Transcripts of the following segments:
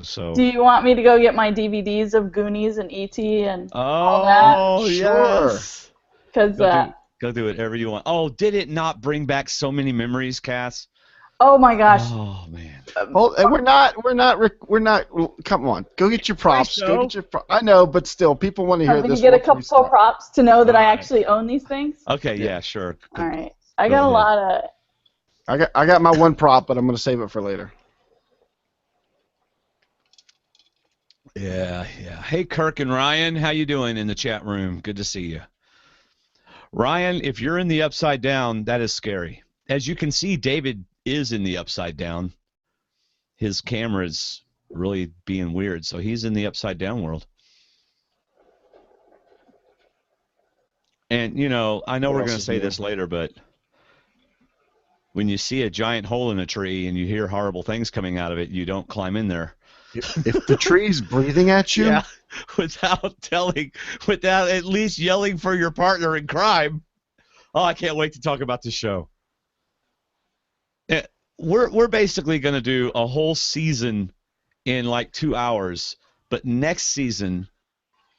So. Do you want me to go get my DVDs of Goonies and E.T. and all that? Oh, yes. Because go do whatever you want. Oh, did it not bring back so many memories, Cass? oh my gosh. Oh man. Well, we're not. Come on, go get your props. Go get your. I know, but still, people want to hear Can this. you get a once we couple stop. props to know that I Alright. actually own these things? Okay, yeah, sure. All right. I got a ahead. lot of. I got my one prop, but I'm gonna save it for later. Yeah. Hey, Kirk and Ryan, how you doing in the chat room? Good to see you. Ryan, if you're in the Upside Down, that is scary. As you can see, David is in the Upside Down. His camera's really being weird, so he's in the Upside Down world. And, you know, I know we're going to say this later, but when you see a giant hole in a tree and you hear horrible things coming out of it, you don't climb in there. If the tree's breathing at you, Yeah, without at least yelling for your partner in crime. Oh, I can't wait to talk about this show. We're basically going to do a whole season in like 2 hours, but next season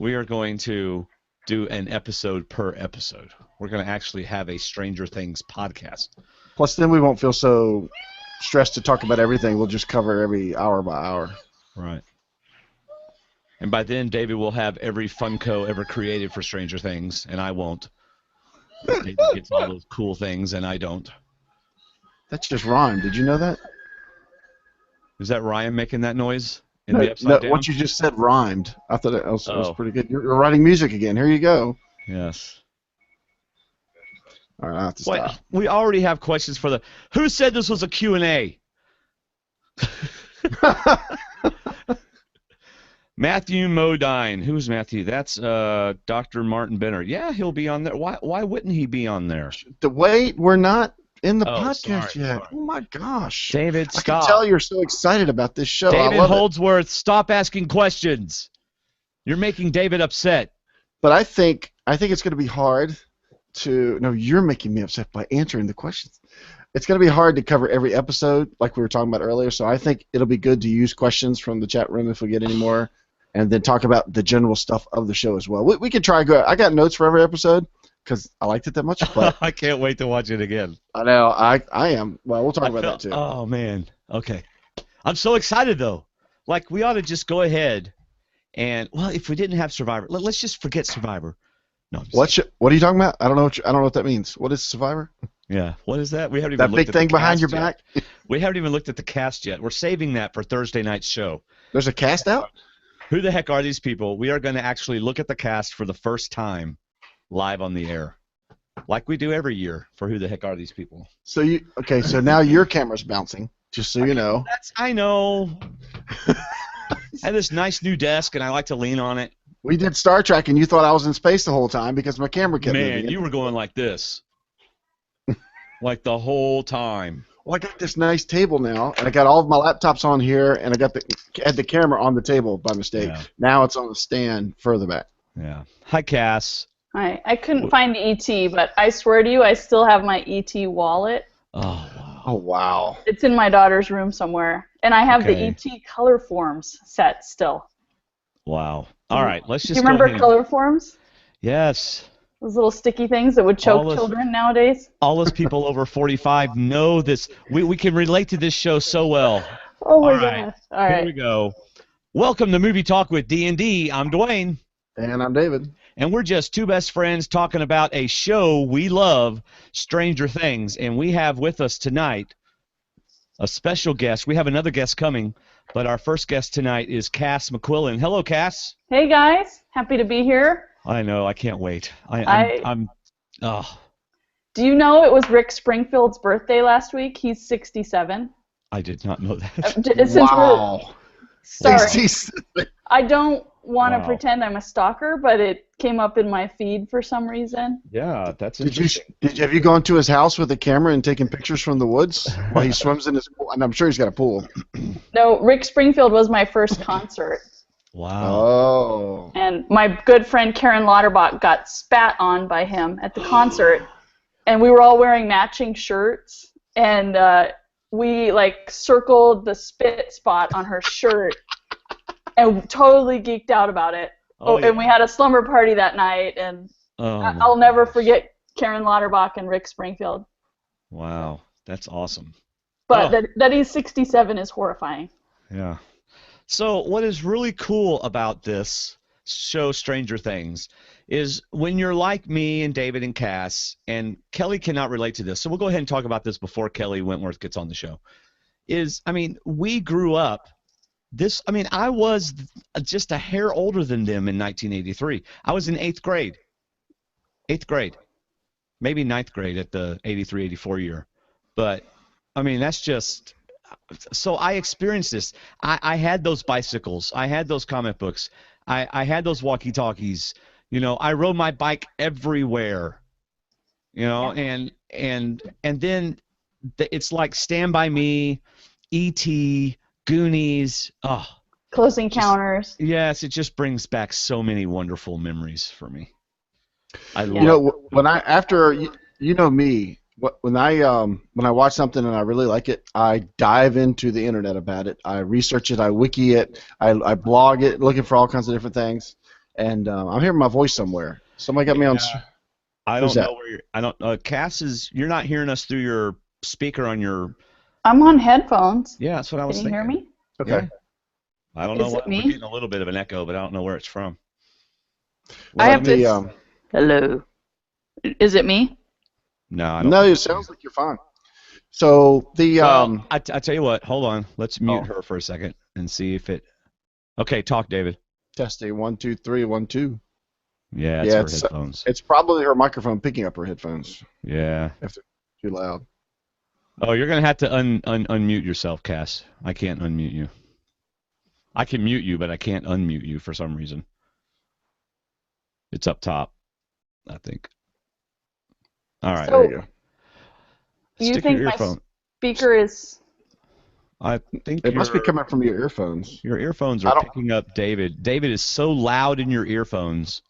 we are going to do an episode per episode. We're going to actually have a Stranger Things podcast. plus then we won't feel so stressed to talk about everything. We'll just cover every hour by hour. Right. And by then, David will have every Funko ever created for Stranger Things, and I won't. David gets all those cool things, and I don't. That's just rhyme. Did you know that? Is that Ryan making that noise in the Upside Down? What you just said rhymed. I thought it was pretty good. You're writing music again. Here you go. Yes. All right, I have to Wait, stop. we already have questions for the... Who said this was a Q&A? Matthew Modine. Who's Matthew? That's Dr. Martin Benner. Yeah, he'll be on there. Why wouldn't he be on there? Wait, we're not in the Oh, podcast sorry, yet. sorry. Oh my gosh. David, I stop. can tell you're so excited about this show. I David love it. Holdsworth, stop asking questions. You're making David upset. But I think it's going to be hard to. No, you're making me upset by answering the questions. It's going to be hard to cover every episode, like we were talking about earlier. So I think it'll be good to use questions from the chat room if we get any more, and then talk about the general stuff of the show as well. We can try. I got notes for every episode because I liked it that much. But I can't wait to watch it again. I know I am. Well, we'll talk about that too. Oh man. Okay. I'm so excited though. Like we ought to just go ahead and if we didn't have Survivor, let's just forget Survivor. No. What are you talking about? I don't know. I don't know what that means. What is Survivor? Yeah. What is that? We haven't even That looked big at the thing behind cast your yet. back. We haven't even looked at the cast yet. We're saving that for Thursday night's show. There's a cast out. Who the heck are these people? We are going to actually look at the cast for the first time live on the air, like we do every year for Who the Heck Are These People. So so now your camera's bouncing, just so you know. I know. I have this nice new desk, and I like to lean on it. We did Star Trek, and you thought I was in space the whole time because my camera kept moving. Man, you were going like this. Like the whole time. Well, I got this nice table now, and I got all of my laptops on here, and I had the camera on the table by mistake. Yeah. Now it's on the stand further back. Yeah. Hi, Cass. I couldn't find E.T., but I swear to you, I still have my E.T. wallet. Oh, wow. Oh, wow. It's in my daughter's room somewhere. And I have the E.T. color forms set still. Wow. All right, let's just Do you remember go ahead. color forms? Yes. Those little sticky things that would choke children nowadays? All those people over 45 know this. We can relate to this show so well. Oh, my All right. gosh. All right. Here we go. Welcome to Movie Talk with D&D. I'm Dwayne. And I'm David. And we're just two best friends talking about a show we love, Stranger Things. And we have with us tonight a special guest. We have another guest coming, but our first guest tonight is Kass McQuillen. Hello, Kass. Hey, guys. Happy to be here. I know. I can't wait. I'm. Do you know it was Rick Springfield's birthday last week? He's 67. I did not know that. Wow. Sorry. I don't want to pretend I'm a stalker, but it came up in my feed for some reason. Yeah, that's interesting. Have you gone to his house with a camera and taken pictures from the woods while he swims in his pool? And I'm sure he's got a pool. No, Rick Springfield was my first concert. Wow. Oh. And my good friend Karen Lauterbach got spat on by him at the concert. And we were all wearing matching shirts. And we, circled the spit spot on her shirt and totally geeked out about it. Yeah. And we had a slumber party that night, and I'll never forget Karen Lauterbach and Rick Springfield. Wow, that's awesome. But that he's 67 is horrifying. Yeah. So what is really cool about this show, Stranger Things, is when you're like me and David and Kass, and Kelley cannot relate to this, so we'll go ahead and talk about this before Kelley Wentworth gets on the show. We grew up. I was just a hair older than them in 1983. I was in 8th grade. 8th grade. Maybe 9th grade at the 83-84 year. But, that's just... So I experienced this. I had those bicycles. I had those comic books. I had those walkie-talkies. I rode my bike everywhere. And then it's like Stand By Me, E.T., Goonies. Oh, Close Encounters. Yes, it just brings back so many wonderful memories for me. When I watch something and I really like it, I dive into the internet about it. I research it. I wiki it. I blog it, looking for all kinds of different things. And I'm hearing my voice somewhere. Somebody got me on. I don't know where you're. I don't. Cass you're not hearing us through your speaker on your. I'm on headphones. Yeah, that's what I was thinking. Can you hear me? Okay. Yeah. I don't know. Is it We're me? getting a little bit of an echo, but I don't know where it's from. I have to. Hello. Is it me? No, I don't. No, it sounds like you're fine. So I tell you what. Hold on. Let's mute her for a second and see if it. Okay, talk, David. Testing 1 2 3 1 2. Yeah, it's her headphones. It's probably her microphone picking up her headphones. Yeah. If they're too loud. Oh, you're gonna have to unmute yourself, Cass. I can't unmute you. I can mute you, but I can't unmute you for some reason. It's up top, I think. All right, So, there you go. You Stick think your my earphone. speaker is? I think it must be coming from your earphones. Your earphones are picking up David. David is so loud in your earphones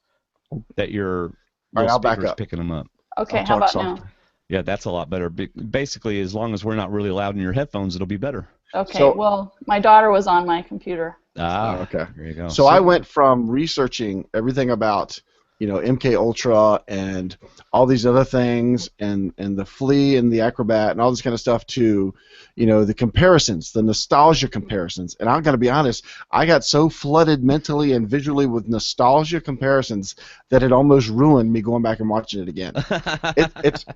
that your I'll back speaker's up. picking them up. Okay, how about softer. now? Yeah, that's a lot better. Basically, as long as we're not really loud in your headphones, it'll be better. Okay, So- well, my daughter was on my computer. Ah, okay. There you go. So I went from researching everything about, MK Ultra and all these other things and the Flea and the Acrobat and all this kind of stuff to, the comparisons, the nostalgia comparisons. And I'm going to be honest, I got so flooded mentally and visually with nostalgia comparisons that it almost ruined me going back and watching it again.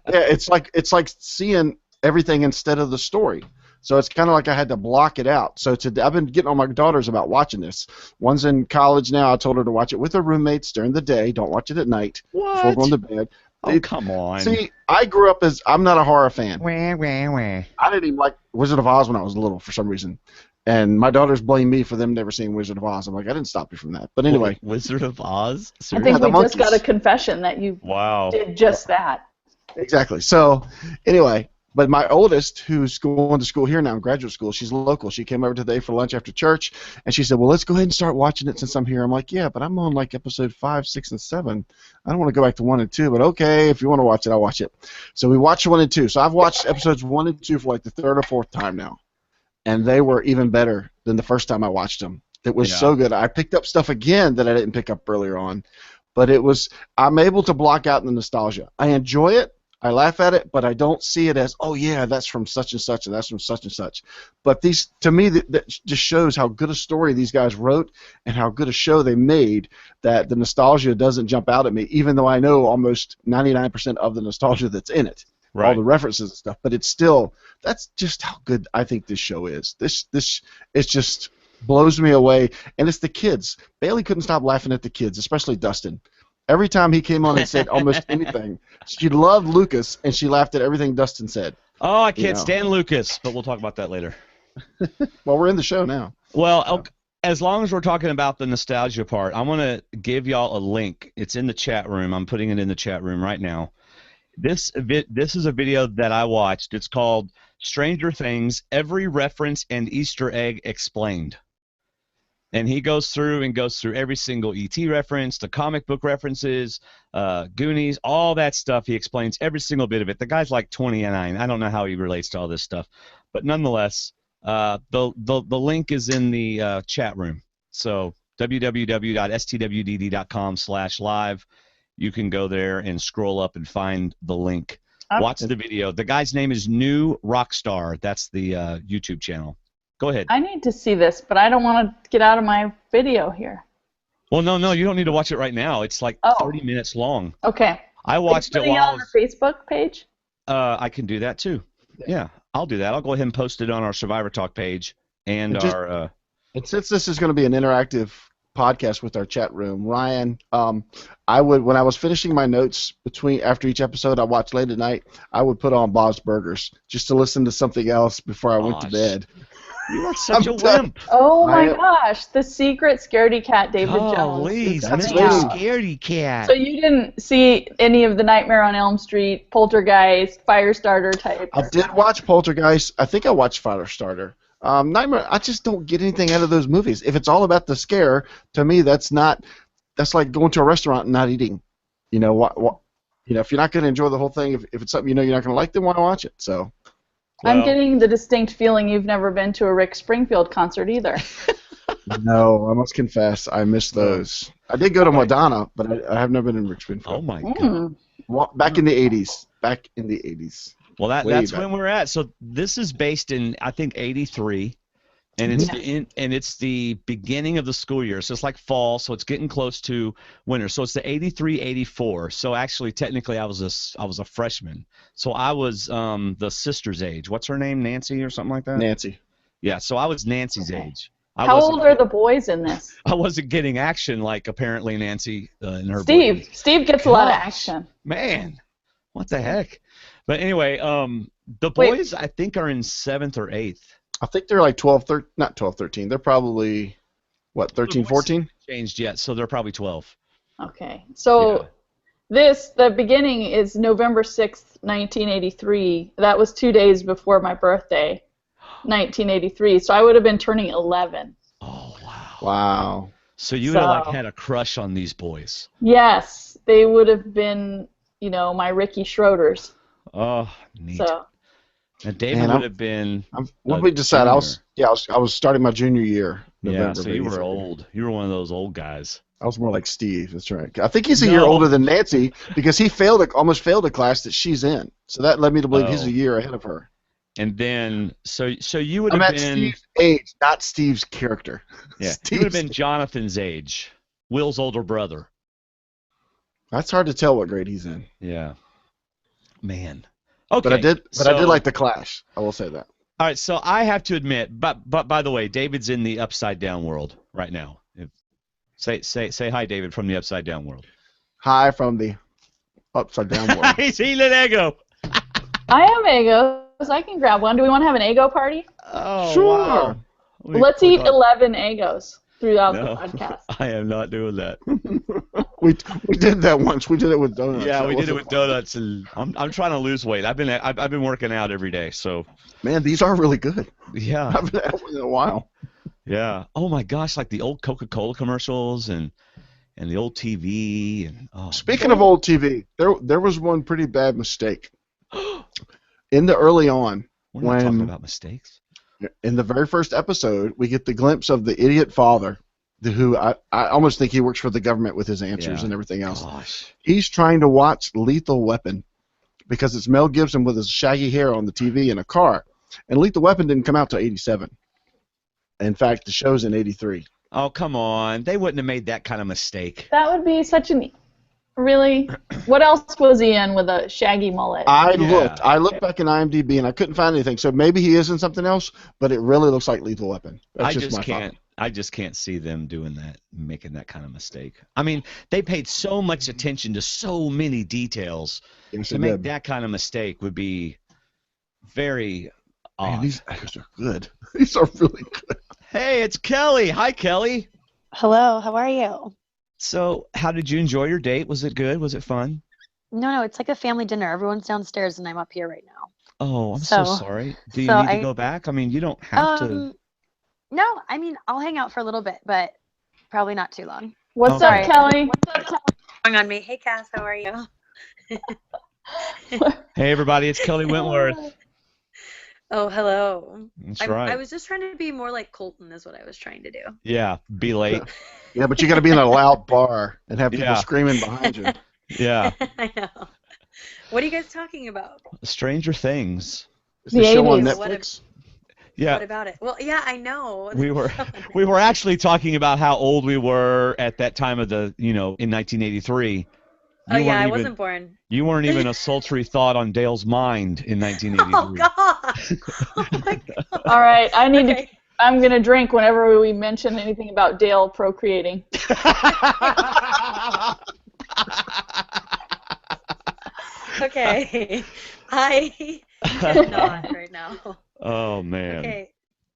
It's like seeing everything instead of the story. So it's kind of like I had to block it out. So I've been getting on my daughters about watching this. One's in college now. I told her to watch it with her roommates during the day. Don't watch it at night before going to bed. Oh, come on. See, I grew up I'm not a horror fan. Wah, wah, wah. I didn't even like Wizard of Oz when I was little for some reason. And my daughters blame me for them never seeing Wizard of Oz. I'm like, I didn't stop you from that. But anyway. Wizard of Oz? I Seriously? think we monkeys. just got a confession that you did just that. Exactly. So, anyway, but my oldest, who's going to school here now in graduate school, she's local. She came over today for lunch after church, and she said, well, let's go ahead and start watching it since I'm here. I'm like, yeah, but I'm on like episode 5, 6, and 7. I don't want to go back to 1 and 2, but okay, if you want to watch it, I'll watch it. So we watched 1 and 2. So I've watched episodes 1 and 2 for like the 3rd or 4th time now, and they were even better than the first time I watched them. It was so good. I picked up stuff again that I didn't pick up earlier on, but I'm able to block out the nostalgia. I enjoy it. I laugh at it, but I don't see it as, oh yeah, that's from such and such, and that's from such and such. But to me, that just shows how good a story these guys wrote and how good a show they made. That the nostalgia doesn't jump out at me, even though I know almost 99% of the nostalgia that's in it, all the references and stuff. But it's still, that's just how good I think this show is. This it just blows me away, and it's the kids. Bailey couldn't stop laughing at the kids, especially Dustin. Every time he came on and said almost anything, she loved Lucas, and she laughed at everything Dustin said. Oh, I can't stand Lucas, but we'll talk about that later. Well, we're in the show now. Well, as long as we're talking about the nostalgia part, I want to give y'all a link. It's in the chat room. I'm putting it in the chat room right now. This is a video that I watched. It's called Stranger Things, Every Reference and Easter Egg Explained. And he goes through every single E.T. reference, the comic book references, Goonies, all that stuff. He explains every single bit of it. The guy's like 29. I don't know how he relates to all this stuff. But nonetheless, the link is in the chat room. So www.stwdd.com/live. You can go there and scroll up and find the link. Watch the video. The guy's name is New Rockstar. That's the YouTube channel. Go ahead. I need to see this, but I don't want to get out of my video here. Well, no, you don't need to watch it right now. It's like 30 minutes long. Okay. I watched it while on our Facebook page? I can do that too. Yeah, I'll do that. I'll go ahead and post it on our Survivor Talk page and our. And since this is going to be an interactive podcast with our chat room, Ryan, I would, when I was finishing my notes after each episode I watched late at night, I would put on Bob's Burgers just to listen to something else before I went to bed. You are such a wimp. Oh my gosh, the secret scaredy cat, David Golly, Jones. that's a scaredy cat. So you didn't see any of the Nightmare on Elm Street, Poltergeist, Firestarter type? I did watch Poltergeist. I think I watched Firestarter. Nightmare. I just don't get anything out of those movies. If it's all about the scare, to me, that's like going to a restaurant and not eating. You know what? You know, if you're not going to enjoy the whole thing, if it's something you know you're not going to like, then why watch it? So. Well, I'm getting the distinct feeling you've never been to a Rick Springfield concert either. No, I must confess, I missed those. I did go to Madonna, but I have never been in Rick Springfield. Oh my God! Back in the '80s. Back in the '80s. Well, that's when we're at. So this is based in, I think, '83, and it's the beginning of the school year. So it's like fall, so it's getting close to winter. So it's the '83-'84. So actually, technically, I was a freshman. So I was the sister's age. What's her name? Nancy or something like that? Nancy. Yeah. So I was Nancy's age. How old are the boys in this? I wasn't getting action like apparently Nancy in her. Steve gets a lot of action. Man, what the heck? But anyway, the boys I think are in 7th or 8th. I think they're like 12, not 12, 13. They're probably, what, 13, 14? Changed yet, so they're probably 12. Okay. So the beginning is November 6th, 1983. That was 2 days before my birthday, 1983. So I would have been turning 11. Oh, wow. Wow. So you would have had a crush on these boys. Yes. They would have been, my Ricky Schroders. Oh, neat. So. And David would have been. What did we decide? I was starting my junior year. November, so you were old. You were one of those old guys. I was more like Steve. That's right. I think he's a year older than Nancy because he almost failed a class that she's in. So that led me to believe he's a year ahead of her. And then, so you would have been Steve's age, not Steve's character. Yeah, you would have been Jonathan's age, Will's older brother. That's hard to tell what grade he's in. Yeah. Man. Okay. But I did like the Clash. I will say that. All right, so I have to admit, but by the way, David's in the upside down world right now. Say hi, David, from the upside down world. Hi from the upside down world. He's eating an Eggo. I have Eggos. I can grab one. Do we want to have an Eggo party? Oh, sure. Wow. Let's eat 11 Eggos throughout the podcast. I am not doing that. We did that once. We did it with donuts. Yeah, we did it with donuts, and I'm trying to lose weight. I've been working out every day, so. Man, these are really good. Yeah. I haven't had one in a while. Yeah. Oh my gosh, like the old Coca-Cola commercials and the old TV and. Oh, Speaking of old TV, there was one pretty bad mistake. In the early on, we're not talking about mistakes. In the very first episode, we get the glimpse of the idiot father, who I almost think he works for the government with his answers and everything else. Gosh. He's trying to watch Lethal Weapon because it's Mel Gibson with his shaggy hair on the TV in a car. And Lethal Weapon didn't come out till 87. In fact, the show's in 83. Oh, come on. They wouldn't have made that kind of mistake. That would be such an... Really? What else was he in with a shaggy mullet? I looked back in IMDb and I couldn't find anything. So maybe he is in something else, but it really looks like Lethal Weapon. That's I just can't see them doing that, making that kind of mistake. I mean, they paid so much attention to so many details. Yes, to make that kind of mistake would be very odd. Man, these actors are good. These are really good. Hey, it's Kelley. Hi, Kelley. Hello, how are you? So, how did you enjoy your date? Was it good? Was it fun? No, it's like a family dinner. Everyone's downstairs and I'm up here right now. Oh, I'm so sorry. Do you need to go back? I mean, you don't have to. No, I mean, I'll hang out for a little bit, but probably not too long. What's up, Kelley? What's going on me? Hey, Kass, how are you? Hey, everybody, it's Kelley Wentworth. Oh, hello. That's I right. was just trying to be more like Colton is what I was trying to do. Yeah, be late. Yeah, but you got to be in a loud bar and have people Yeah, screaming behind you. yeah. I know. What are you guys talking about? Stranger Things. It's The the show on 80s. Netflix. Yeah, What about it? Well, yeah, I know. we There's were so many. we were actually talking about how old we were at that time of the, in 1983. Oh You yeah, weren't I even wasn't born. you weren't even a sultry thought on Dale's mind in Oh 1983. God. Oh my God. All right, Okay. I'm gonna drink whenever we mention anything about Dale procreating. Okay. I cannot right now. Oh man. Okay.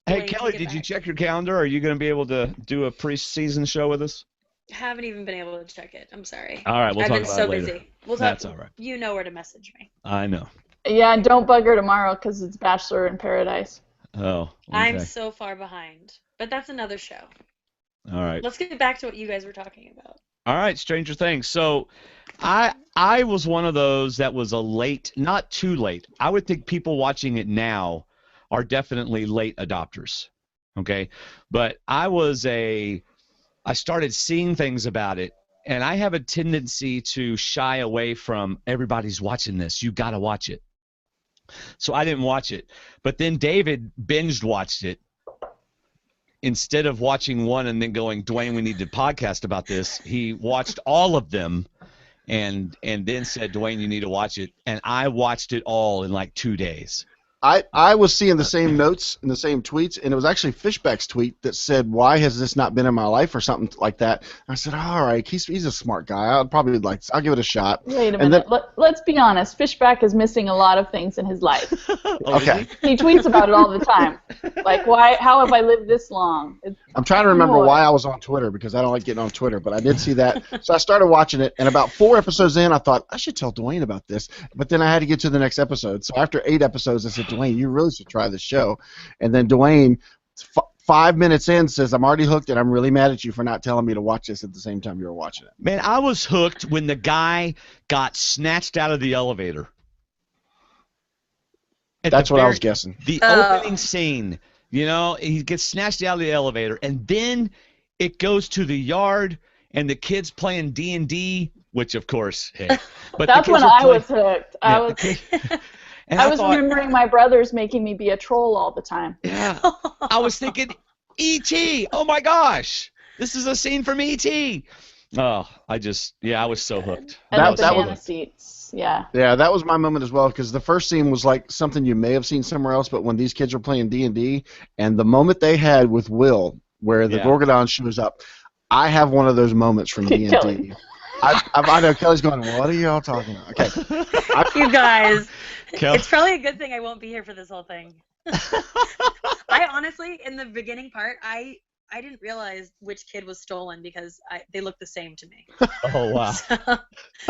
Hey Dwayne, Kelley, take it did you back. check your calendar? Are you going to be able to do a preseason show with us? Haven't even been able to check it. I'm sorry. All right, we'll I've talk been about so it later. busy. We'll talk. That's all right. You know where to message me. I know. Yeah, and don't bug her tomorrow because it's Bachelor in Paradise. Oh, I'm okay. so far behind. But that's another show. All right. Let's get back to what you guys were talking about. All right, Stranger Things. So, I was one of those that was a late, not too late. I would think people watching it now are definitely late adopters. Okay? But I started seeing things about it, and I have a tendency to shy away from everybody's watching this. You got to watch it. So I didn't watch it. But then David binged watched it. Instead of watching one and then going, Dwayne, we need to podcast about this, he watched all of them and then said, Dwayne, you need to watch it. And I watched it all in like 2 days. I was seeing the same notes and the same tweets, and it was actually Fishback's tweet that said, "Why has this not been in my life?" or something like that. I said, "All right, he's a smart guy. I'll give it a shot." Wait a And minute. Let's be honest. Fishback is missing a lot of things in his life. Oh, is Okay, He tweets about it all the time. Like, how have I lived this long? I'm trying to remember Boy. why I was on Twitter because I don't like getting on Twitter, but I did see that. So I started watching it, and about 4 episodes in, I thought I should tell Dwayne about this. But then I had to get to the next episode. So after 8 episodes, I said, Dwayne, you really should try this show. And then Dwayne, 5 minutes in, says, I'm already hooked, and I'm really mad at you for not telling me to watch this at the same time you were watching it. Man, I was hooked when the guy got snatched out of the elevator. That's what I was guessing. The opening scene, he gets snatched out of the elevator, and then it goes to the yard, and the kids playing D&D, which of course, hey. But That's when I was hooked. I was thought, remembering my brothers making me be a troll all the time. yeah, I was thinking, E.T., oh my gosh, this is a scene from E.T. Oh, I was so hooked. And That the banana was- seats. Yeah. Yeah, that was my moment as well because the first scene was like something you may have seen somewhere else, but when these kids were playing D&D, and the moment they had with Will, where the Gorgodon shows up, I have one of those moments from D&D. Kelley. I know Kelly's going, what are y'all talking about? Okay. You guys, Kel- it's probably a good thing I won't be here for this whole thing. I honestly, in the beginning part, I didn't realize which kid was stolen because they look the same to me. Oh, wow.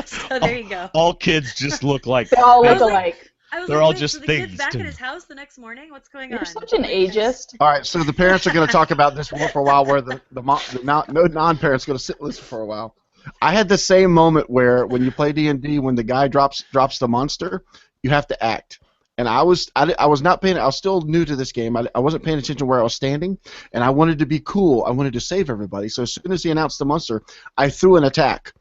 So there you go. All kids just look like They all I look was like- alike. I was They're like, all wait, just so the kid's things back to at me. his house the next morning? What's going You're on? such an Like, ageist. All right, so the parents are going to talk about this more for a while, where the non-parents are going to sit and listen for a while. I had the same moment where when you play D&D, when the guy drops the monster, you have to act. And I was not paying. I was still new to this game. I wasn't paying attention to where I was standing, and I wanted to be cool. I wanted to save everybody. So as soon as he announced the monster, I threw an attack.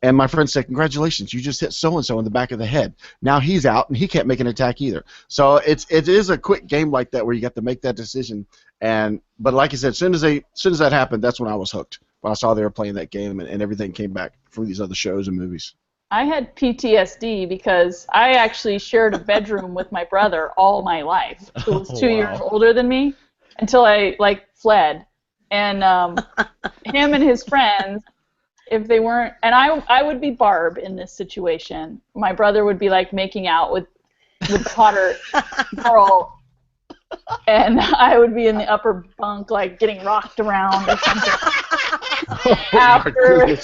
And my friend said, "Congratulations, you just hit so and so in the back of the head. Now he's out, and he can't make an attack either." So it is a quick game like that where you got to make that decision. But like I said, as soon as that happened, that's when I was hooked. When I saw they were playing that game, and everything came back for these other shows and movies. I had PTSD because I actually shared a bedroom with my brother all my life, who was 2 years older than me, until I fled. And him and his friends, if they weren't, and I would be Barb in this situation. My brother would be making out with the hotter girl, and I would be in the upper bunk getting rocked around or something. After.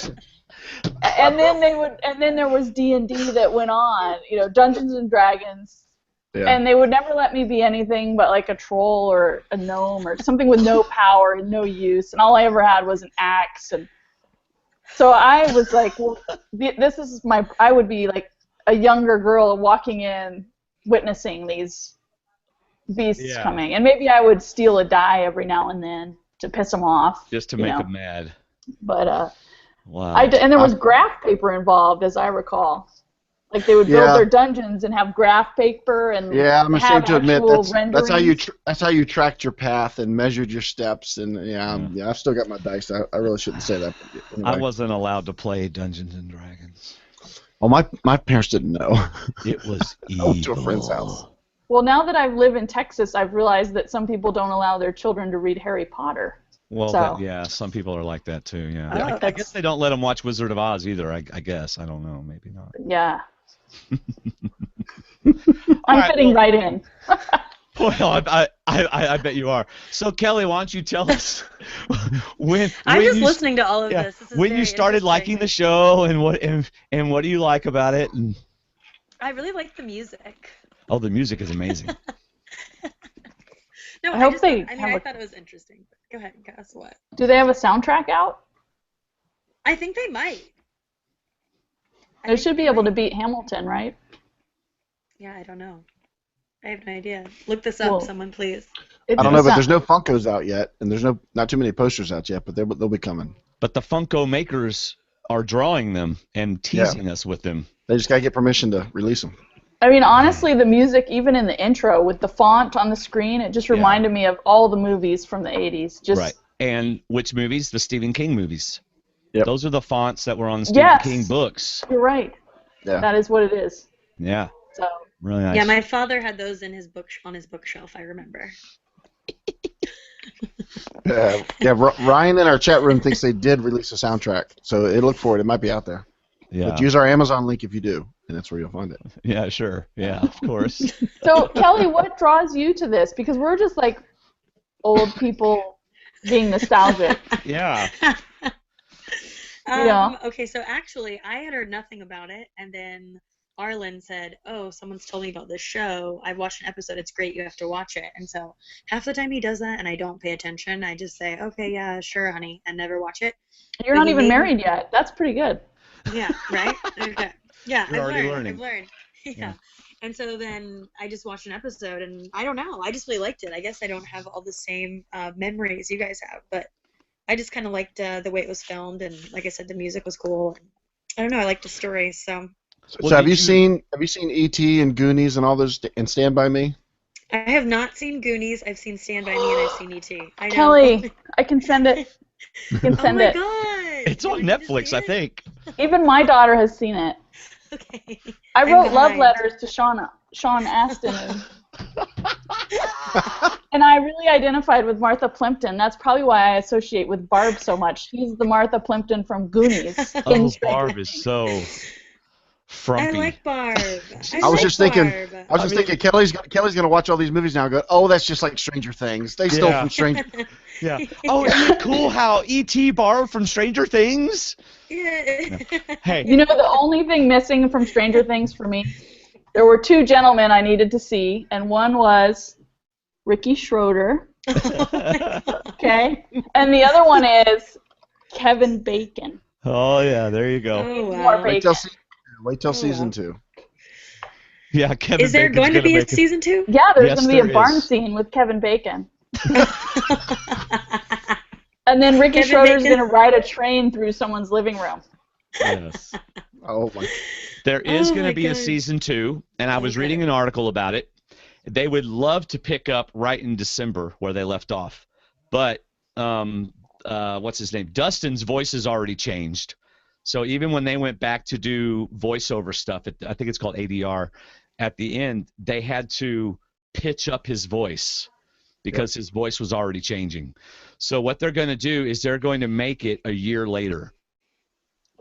And then there was D&D that went on, Dungeons and Dragons, and they would never let me be anything but a troll or a gnome or something with no power and no use, and all I ever had was an axe. And so I was like, well, I would be a younger girl walking in, witnessing these beasts coming. And maybe I would steal a die every now and then to piss them off. Just to make them mad. But, wow. And there was graph paper involved, as I recall. Like they would build their dungeons and have graph paper and I'm ashamed to admit that's how you tracked your path and measured your steps and I've still got my dice. I really shouldn't say that. Anyway. I wasn't allowed to play Dungeons and Dragons. Well, my parents didn't know. It was evil. I went to a friend's house. Well, now that I live in Texas, I've realized that some people don't allow their children to read Harry Potter. Well, some people are like that too. Yeah, I guess they don't let them watch Wizard of Oz either. I guess I don't know, maybe not. Yeah. I'm fitting right in. Well, I bet you are. So Kelley, why don't you tell us when I'm just listening to all of this. This is when you started liking the show and what do you like about it? And I really like the music. Oh, the music is amazing. No, I thought it was interesting. Go ahead, Kass. What? Do they have a soundtrack out? I think they might. They should be able to beat Hamilton, right? Yeah, I don't know. I have no idea. Look this up, someone, please. I don't know, but there's no Funkos out yet, and there's not too many posters out yet, but they'll be coming. But the Funko makers are drawing them and teasing us with them. They just gotta get permission to release them. I mean, honestly, the music, even in the intro, with the font on the screen, it just reminded me of all the movies from the 80s. Right. And which movies? The Stephen King movies. Yep. Those are the fonts that were on the Stephen King books. You're right. Yeah. That is what it is. Yeah. So. Really nice. Yeah, my father had those in his on his bookshelf, I remember. Ryan in our chat room thinks they did release a soundtrack, so look for it. It might be out there. Yeah. But use our Amazon link if you do, and that's where you'll find it. Yeah, sure. Yeah, of course. So, Kelley, what draws you to this? Because we're just like old people being nostalgic. Yeah. Okay, so actually, I had heard nothing about it, and then Arlen said, "Oh, someone's told me about this show. I've watched an episode. It's great. You have to watch it." And so half the time he does that, and I don't pay attention. I just say, "Okay, yeah, sure, honey," and never watch it. You're not even married yet. That's pretty good. Yeah. Right. Okay. Yeah. You're already learning. I've learned. Yeah. And so then I just watched an episode, and I don't know. I just really liked it. I guess I don't have all the same memories you guys have, but I just kind of liked the way it was filmed, and like I said, the music was cool. I don't know. I liked the story, so. So have you seen E.T. and Goonies and all those and Stand By Me? I have not seen Goonies. I've seen Stand By Me and I've seen E.T. I know. Kelley, I can send it. You can send it. Oh my God! It's on Netflix, I think. Even my daughter has seen it. Okay. I wrote love letters to Sean Astin. And I really identified with Martha Plimpton. That's probably why I associate with Barb so much. She's the Martha Plimpton from Goonies. Oh, Barb is so frumpy. I like Barb. I was just thinking Kelley's gonna watch all these movies now and go, oh, that's just like Stranger Things. They stole from Stranger. Yeah. Oh, isn't it cool how E.T. borrowed from Stranger Things? Yeah. Hey. You know, the only thing missing from Stranger Things for me, there were two gentlemen I needed to see, and one was Ricky Schroeder. Okay? And the other one is Kevin Bacon. Oh, yeah, there you go. Oh, wow. Wait till season 2. Yeah, Kevin Is there Bacon's going to be make a season 2? Yeah, there's Yes, going to be a barn is. scene with Kevin Bacon. And then Ricky Kevin Schroeder's Bacon? going to ride a train through someone's living room. Yes. Oh my. There is Oh going my to be a God. season 2, and I was reading an article about it. They would love to pick up right in December where they left off. But what's his name? Dustin's voice has already changed. So even when they went back to do voiceover stuff, I think it's called ADR, at the end, they had to pitch up his voice because his voice was already changing. So what they're going to do is they're going to make it a year later.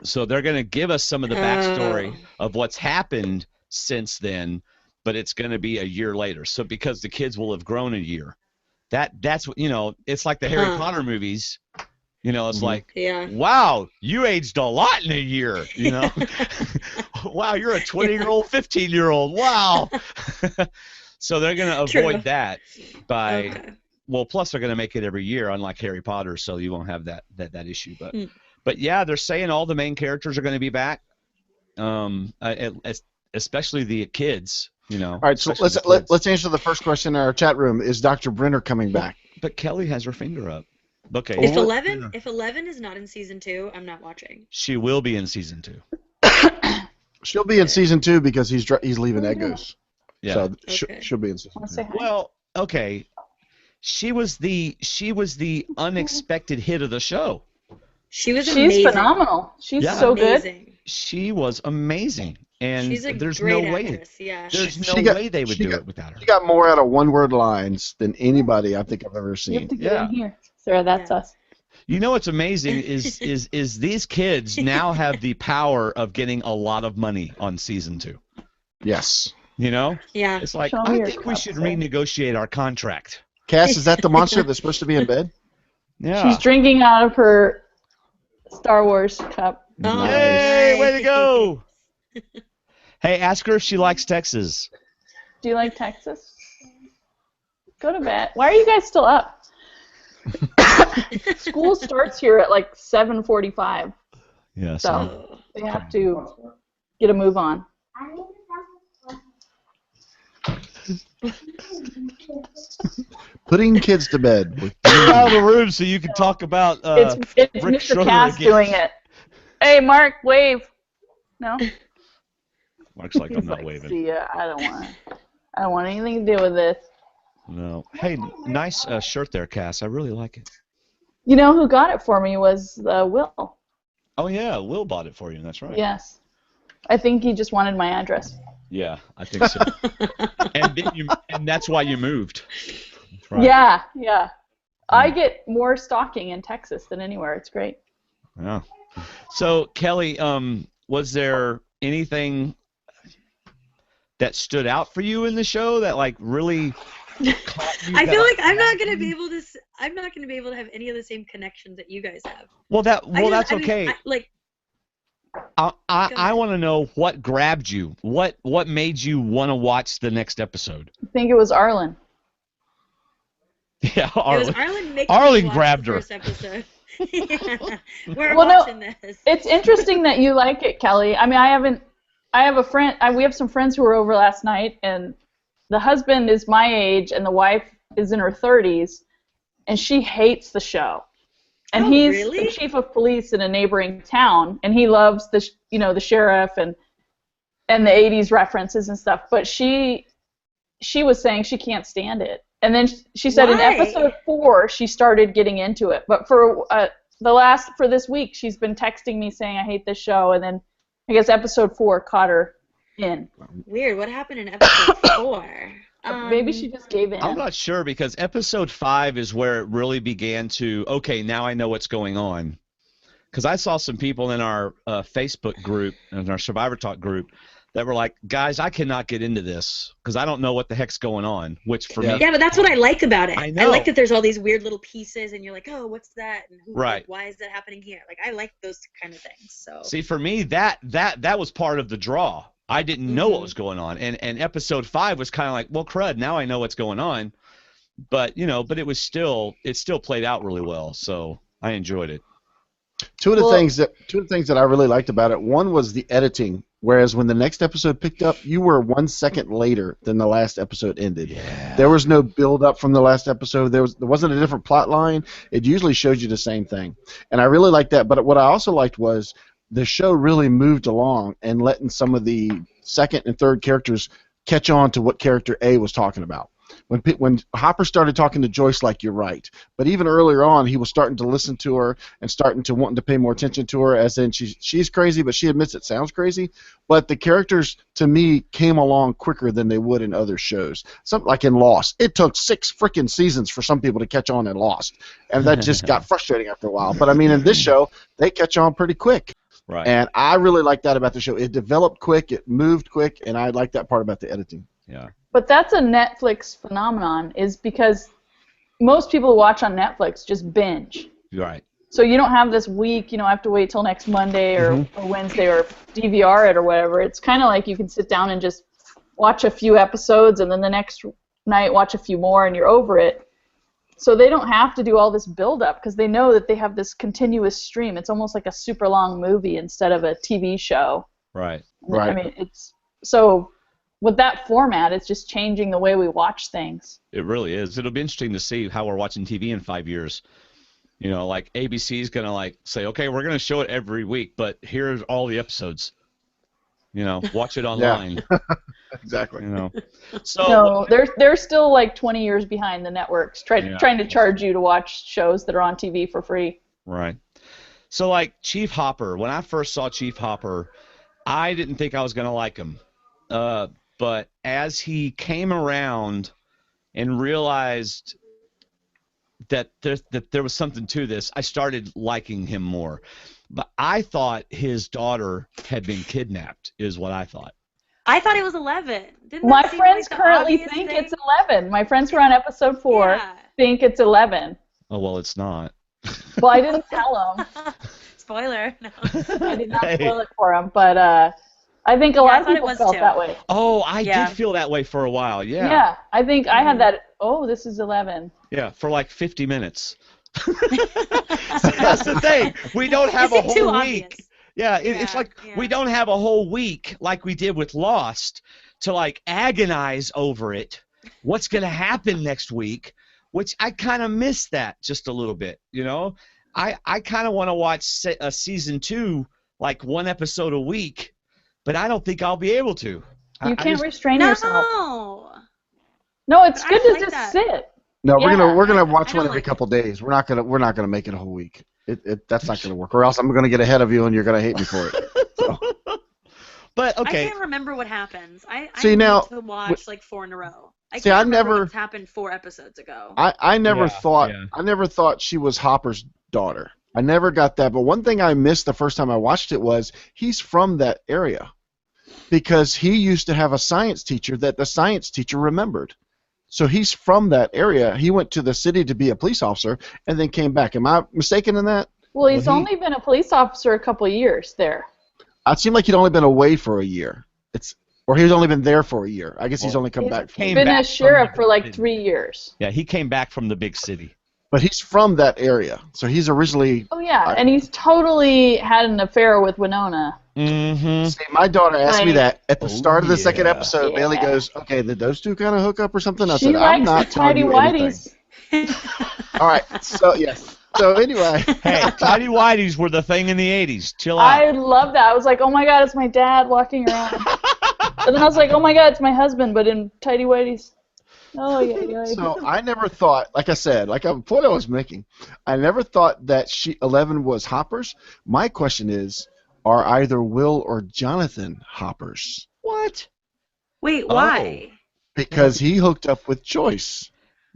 So they're going to give us some of the backstory of what's happened since then, but it's going to be a year later. So because the kids will have grown a year. That's what, it's like the Harry Potter movies. It's like, wow, you aged a lot in a year, Wow, you're a 20-year-old, 15-year-old. Wow. So they're going to avoid that by well, plus they're going to make it every year, unlike Harry Potter, so you won't have that issue. But yeah, they're saying all the main characters are going to be back, especially the kids. You know. All right, so let's answer the first question in our chat room. Is Dr. Brenner coming back? But Kelley has her finger up. Okay. If 11 is not in season 2, I'm not watching. She will be in season 2. She'll be in season 2 because he's leaving Eggos. Yeah. So she'll be in season 2. Well, okay. She was the unexpected hit of the show. She's amazing. Phenomenal. She's so amazing. good. She was amazing, and She's a there's great no way. actress, yeah. There's no way they would do it without her. She got more out of one-word lines than anybody I think I've ever You seen. have to get in here. Sarah, that's us. You know what's amazing is these kids now have the power of getting a lot of money on season 2. Yes. You know? Yeah. It's like, Show me I your think we cup, should Sarah. renegotiate our contract. Cass, is that the monster that's supposed to be in bed? Yeah. She's drinking out of her Star Wars cup. Oh, Hey, way to nice. go! Hey, ask her if she likes Texas. Do you like Texas? Go to bed. Why are you guys still up? School starts here at like 7:45, Yeah. so they have to get a move on. Putting kids to bed. Get out of the room so you can talk about It's Rick Mr. Schroeder Kass again. doing it. Hey, Mark, wave. No. Mark's like, I'm He's not like, waving. see ya. I don't want anything to do with this. No. Hey, nice shirt there, Cass. I really like it. You know who got it for me was Will. Oh yeah, Will bought it for you. That's right. Yes. I think he just wanted my address. Yeah, I think so. and that's why you moved. That's right. Yeah. I get more stalking in Texas than anywhere. It's great. Yeah. So Kelley, was there anything that stood out for you in the show that like really caught you? I feel like I'm not gonna be able to have any of the same connections that you guys have. That's okay. I Go want to know what grabbed you. What made you want to watch the next episode? I think it was Arlen. Yeah, It was Arlen. Arlen making Arlen me watch grabbed the her. first episode. Yeah. We're Well, no, watching this. It's interesting that you like it, Kelley. I mean, I have a friend. We have some friends who were over last night, and the husband is my age, and the wife is in her 30s, and she hates the show. And he's really? the chief of police in a neighboring town, and he loves the sheriff and the 80s references and stuff. But she was saying she can't stand it. And then she said in Why? episode 4 she started getting into it. But for this week she's been texting me saying I hate this show, and then I guess episode 4 caught her in. Weird. What happened in episode 4? Maybe she just gave in. I'm not sure because episode 5 is where it really began to, okay, now I know what's going on. Because I saw some people in our Facebook group, in our Survivor Talk group, that were like, guys, I cannot get into this because I don't know what the heck's going on, which for me... Yeah, but that's what I like about it. I know. I like that there's all these weird little pieces, and you're like, oh, what's that? And Right. why is that happening here? Like, I like those kind of things. So. See, for me, that was part of the draw. I didn't know what was going on, and episode 5 was kind of like, well, crud, now I know what's going on, but it still played out really well, so I enjoyed it. Two of the things that I really liked about it, one was the editing. Whereas when the next episode picked up, you were 1 second later than the last episode ended. Yeah. There was no build up from the last episode. There wasn't a different plot line. It usually shows you the same thing, and I really liked that. But what I also liked was the show really moved along and letting some of the second and third characters catch on to what character A was talking about. When Hopper started talking to Joyce, like, you're right. But even earlier on, he was starting to listen to her and starting to wanting to pay more attention to her, as in she's crazy, but she admits it sounds crazy. But the characters, to me, came along quicker than they would in other shows. Something like in Lost. It took 6 freaking seasons for some people to catch on in Lost. And that just got frustrating after a while. But, I mean, in this show, they catch on pretty quick. Right. And I really like that about the show. It developed quick, it moved quick, and I like that part about the editing. Yeah. But that's a Netflix phenomenon, is because most people who watch on Netflix just binge. Right. So you don't have this week, have to wait till next Monday or Wednesday or DVR it or whatever. It's kind of like you can sit down and just watch a few episodes and then the next night watch a few more and you're over it. So they don't have to do all this build-up because they know that they have this continuous stream. It's almost like a super long movie instead of a TV show. Right. Right. I mean, it's so with that format, it's just changing the way we watch things. It really is. It'll be interesting to see how we're watching TV in 5 years. You know, like ABC is going to like say, okay, we're going to show it every week, but here's all the episodes. You know, watch it online. Exactly. You know, so No, they're still like 20 years behind the networks, trying to charge you to watch shows that are on TV for free. right. So like Chief Hopper, when I first saw Chief Hopper, I didn't think I was going to like him. But as he came around and realized that there was something to this, I started liking him more. But I thought his daughter had been kidnapped, is what I thought. I thought it was 11. Didn't My that seem friends like the currently obvious think thing? it's 11. My friends who are on episode 4 Yeah. think it's 11. Oh, well, it's not. Well, I didn't tell them. Spoiler. No. I did not Hey. spoil it for them, but I think a lot I of thought it people was felt too. that way. Oh, I Yeah. did feel that way for a while, yeah. Yeah, I think I had that. Oh, this is 11. Yeah, for like 50 minutes. So that's the thing. We don't have Is a it too whole obvious? week. Yeah, it's Yeah, like yeah. we don't have a whole week like we did with Lost to like agonize over it. What's going to happen next week? Which I kind of miss that just a little bit, you know? I kind of want to watch season 2 like one episode a week, but I don't think I'll be able to. You can't restrain No. yourself. No, it's But I good don't to like just that. sit. No, Yeah. we're gonna watch I don't one every like it. couple days. We're not gonna make it a whole week. That's not gonna work. Or else I'm gonna get ahead of you and you're gonna hate me for it. So, But okay, I can't remember what happens. I See, need now, to watch like 4 in a row. I See, can't I remember never- what's happened 4 episodes ago. I never Yeah. thought she was Hopper's daughter. I never got that. But one thing I missed the first time I watched it was he's from that area, because he used to have a science teacher that the science teacher remembered. So he's from that area. He went to the city to be a police officer and then came back. Am I mistaken in that? Well, he's Well, he- only been a police officer a couple of years there. It seemed like he'd only been away for a year. Or he's only been there for a year. I guess he's only come He's back. came been back a from sheriff the for like city. 3 years. Yeah, he came back from the big city. But he's from that area. So he's originally... Oh yeah, and he's totally had an affair with Winona. Mm-hmm. See, my daughter asked me Right. that at the start of the second yeah. episode. Bailey Yeah. goes, okay, did those two kind of hook up or something? I She said, I'm likes not the telling tidy you anything. whities. All right, so yes. So anyway, Hey, tidy whities were the thing in the 80s. Chill out. I love that. I was like, oh my god, it's my dad walking around. And then I was like, oh my god, it's my husband, but in tidy whities. Oh yeah. so I never thought, like I said, like a point I was making, I never thought that 11 was Hopper's. My question is, are either Will or Jonathan Hoppers? What? Wait, why? Because he hooked up with Joyce.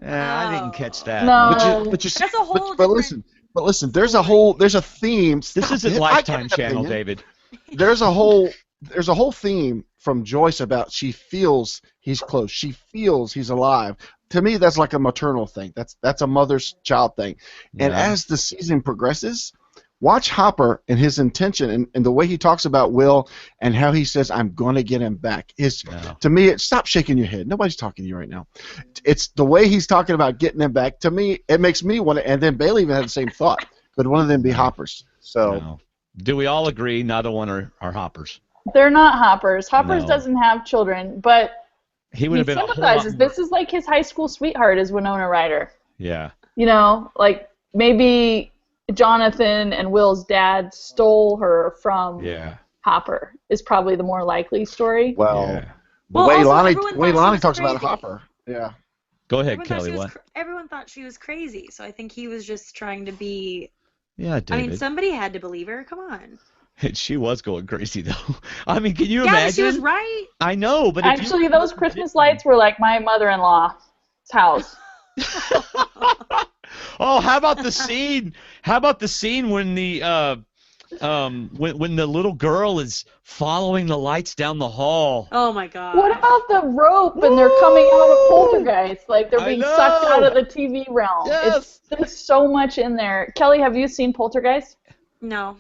I didn't catch that. No. But you see, That's a whole but different listen, there's a theme. This Stop isn't it. I Lifetime get an Channel, opinion. David. There's a whole theme from Joyce about she feels he's close. She feels he's alive. To me, that's like a maternal thing. That's a mother's child thing. And Yeah. as the season progresses, watch Hopper and his intention and the way he talks about Will and how he says, I'm going to get him back. To me, stop shaking your head. Nobody's talking to you right now. It's the way he's talking about getting him back. To me, it makes me want to, and then Bailey even had the same thought. Could one of them be Hoppers? So. No. Do we all agree neither one are Hoppers? They're not Hoppers. Hoppers No. doesn't have children, but He would he have been a whole lot sympathizes. more. This is like his high school sweetheart is Winona Ryder. Yeah. You know, like maybe Jonathan and Will's dad stole her from Yeah. Hopper is probably the more likely story. Well, Yeah. the Well, way also, Lonnie, everyone way thought she Lonnie was talks about crazy. Hopper. Yeah. Go ahead, Kelly. What? Everyone thought she was crazy, so I think he was just trying to be. Yeah, I David. mean, somebody had to believe her. Come on. She was going crazy though. I mean, can you Yeah, imagine? she was right. I know, but if you- Actually, those Christmas lights were like my mother-in-law's house. Oh, how about the scene? How about the scene when the when the little girl is following the lights down the hall? Oh my god. What about the rope and they're coming out of Poltergeist? Like they're I being know. sucked out of the TV realm. Yes. There's so much in there. Kelly, have you seen Poltergeist? No.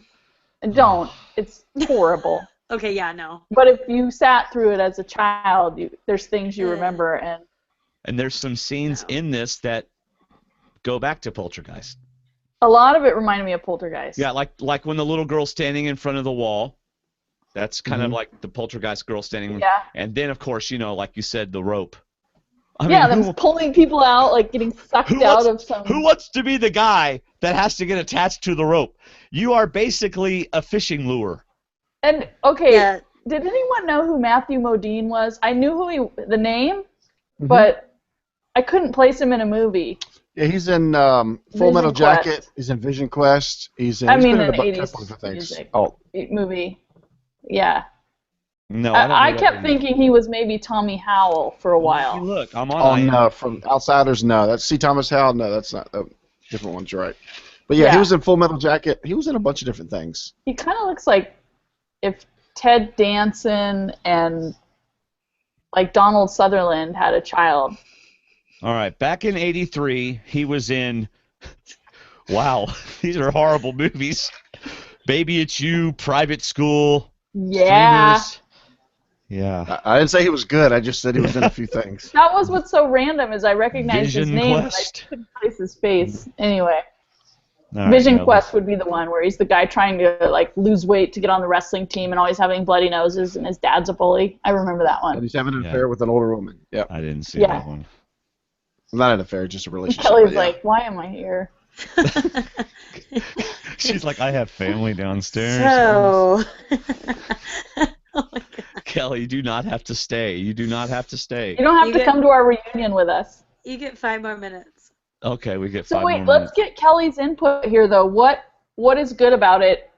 Don't. It's horrible. Okay, yeah, no. But if you sat through it as a child, there's things you remember. And there's some scenes in this that go back to Poltergeist. a lot of it reminded me of Poltergeist. Yeah, like when the little girl's standing in front of the wall, That's kind of like the poltergeist girl standing. Yeah. And then, of course, like you said, the rope. I Yeah, mean, them pulling people out, like getting sucked out of some. Who wants to be the guy that has to get attached to the rope? You are basically a fishing lure. And okay, Yeah. did anyone know who Matthew Modine was? I knew the name, but I couldn't place him in a movie. Yeah, he's in Full Metal Jacket. He's in Vision Quest. He's been in a couple of things. Movie. Yeah. No, I kept thinking he was maybe Tommy Howell for a while. Look, I'm on. Oh no, from Outsiders, no. That's C. Thomas Howell. No, that's not. Different one's right. But yeah, he was in Full Metal Jacket. He was in a bunch of different things. He kind of looks like if Ted Danson and like Donald Sutherland had a child. All right, back in '83, he was in. Wow, these are horrible movies. Baby, It's You, Private School. Yeah. Dreamers. Yeah. I didn't say he was good. I just said he was in a few things. That was what's so random is I recognized his Vision name, Quest. but I couldn't place his face. Anyway, All Vision right, Quest would be the one where he's the guy trying to like lose weight to get on the wrestling team and always having bloody noses, and his dad's a bully. I remember that one. And he's having an affair with an older woman. Yeah. I didn't see that one. Not an affair, just a relationship. Kelly's like, why am I here? She's like, I have family downstairs. So. Oh my God. Kelley, you do not have to stay. You do not have to stay. You don't have to come to our reunion with us. You get 5 more minutes. Okay, we get 5 So wait, more let's get Kelly's input here, though. What is good about it?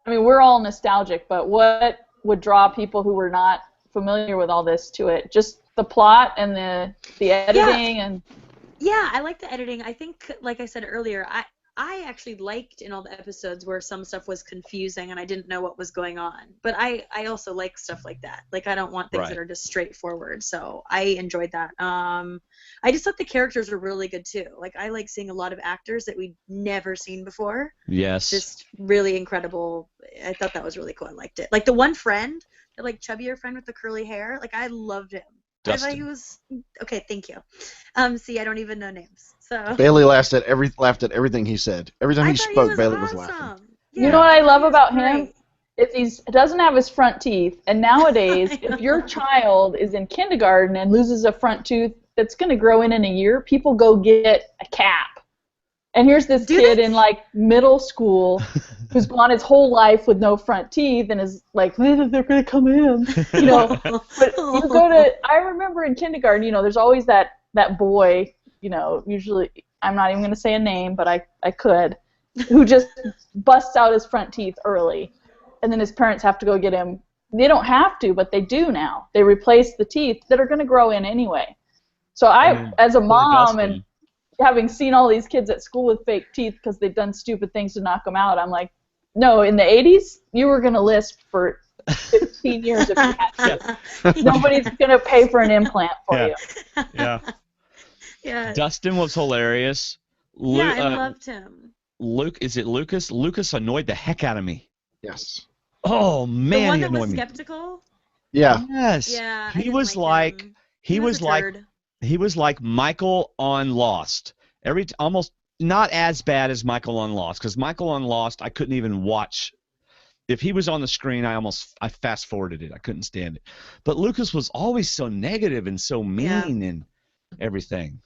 I mean, we're all nostalgic, but what would draw people who were not familiar with all this to it? Just the plot and the editing and. Yeah, I like the editing. I think, like I said earlier, I actually liked in all the episodes where some stuff was confusing and I didn't know what was going on. But I also like stuff like that. Like, I don't want things that are just straightforward. So I enjoyed that. I just thought the characters were really good, too. Like, I like seeing a lot of actors that we'd never seen before. Yes. Just really incredible. I thought that was really cool. I liked it. Like, the one friend, the, like, chubbier friend with the curly hair, like, I loved him. Dustin. I thought he was okay. Thank you. See, I don't even know names. So Bailey laughed at everything he said. Every time he spoke, Bailey was laughing. Yeah, you know what I love about him? great. Is he doesn't have his front teeth, and nowadays, if your child is in kindergarten and loses a front tooth that's going to grow in a year, people go get a cap. And here's this kid in like middle school who's gone his whole life with no front teeth and is like, they're going to come in, you know. But you go to, I remember in kindergarten, you know, there's always that boy, you know, usually, I'm not even going to say a name, but I could, who just busts out his front teeth early. And then his parents have to go get him. They don't have to, but they do now. They replace the teeth that are going to grow in anyway. So I, as a mom and having seen all these kids at school with fake teeth because they've done stupid things to knock them out, I'm like, no, in the 80s, you were going to lisp for 15 years if you had to. Nobody's going to pay for an implant for you. Yeah. Yeah. Dustin was hilarious. Yeah, I loved him. Is it Lucas? Lucas annoyed the heck out of me. Yes. Oh, man, the one he that annoyed was me. skeptical? Yeah. Yes. Yeah, He was like, him. he was like, turd. he was like Michael on Lost. Almost not as bad as Michael on Lost, because Michael on Lost I couldn't even watch. If he was on the screen, I fast forwarded it. I couldn't stand it. But Lucas was always so negative and so mean and everything.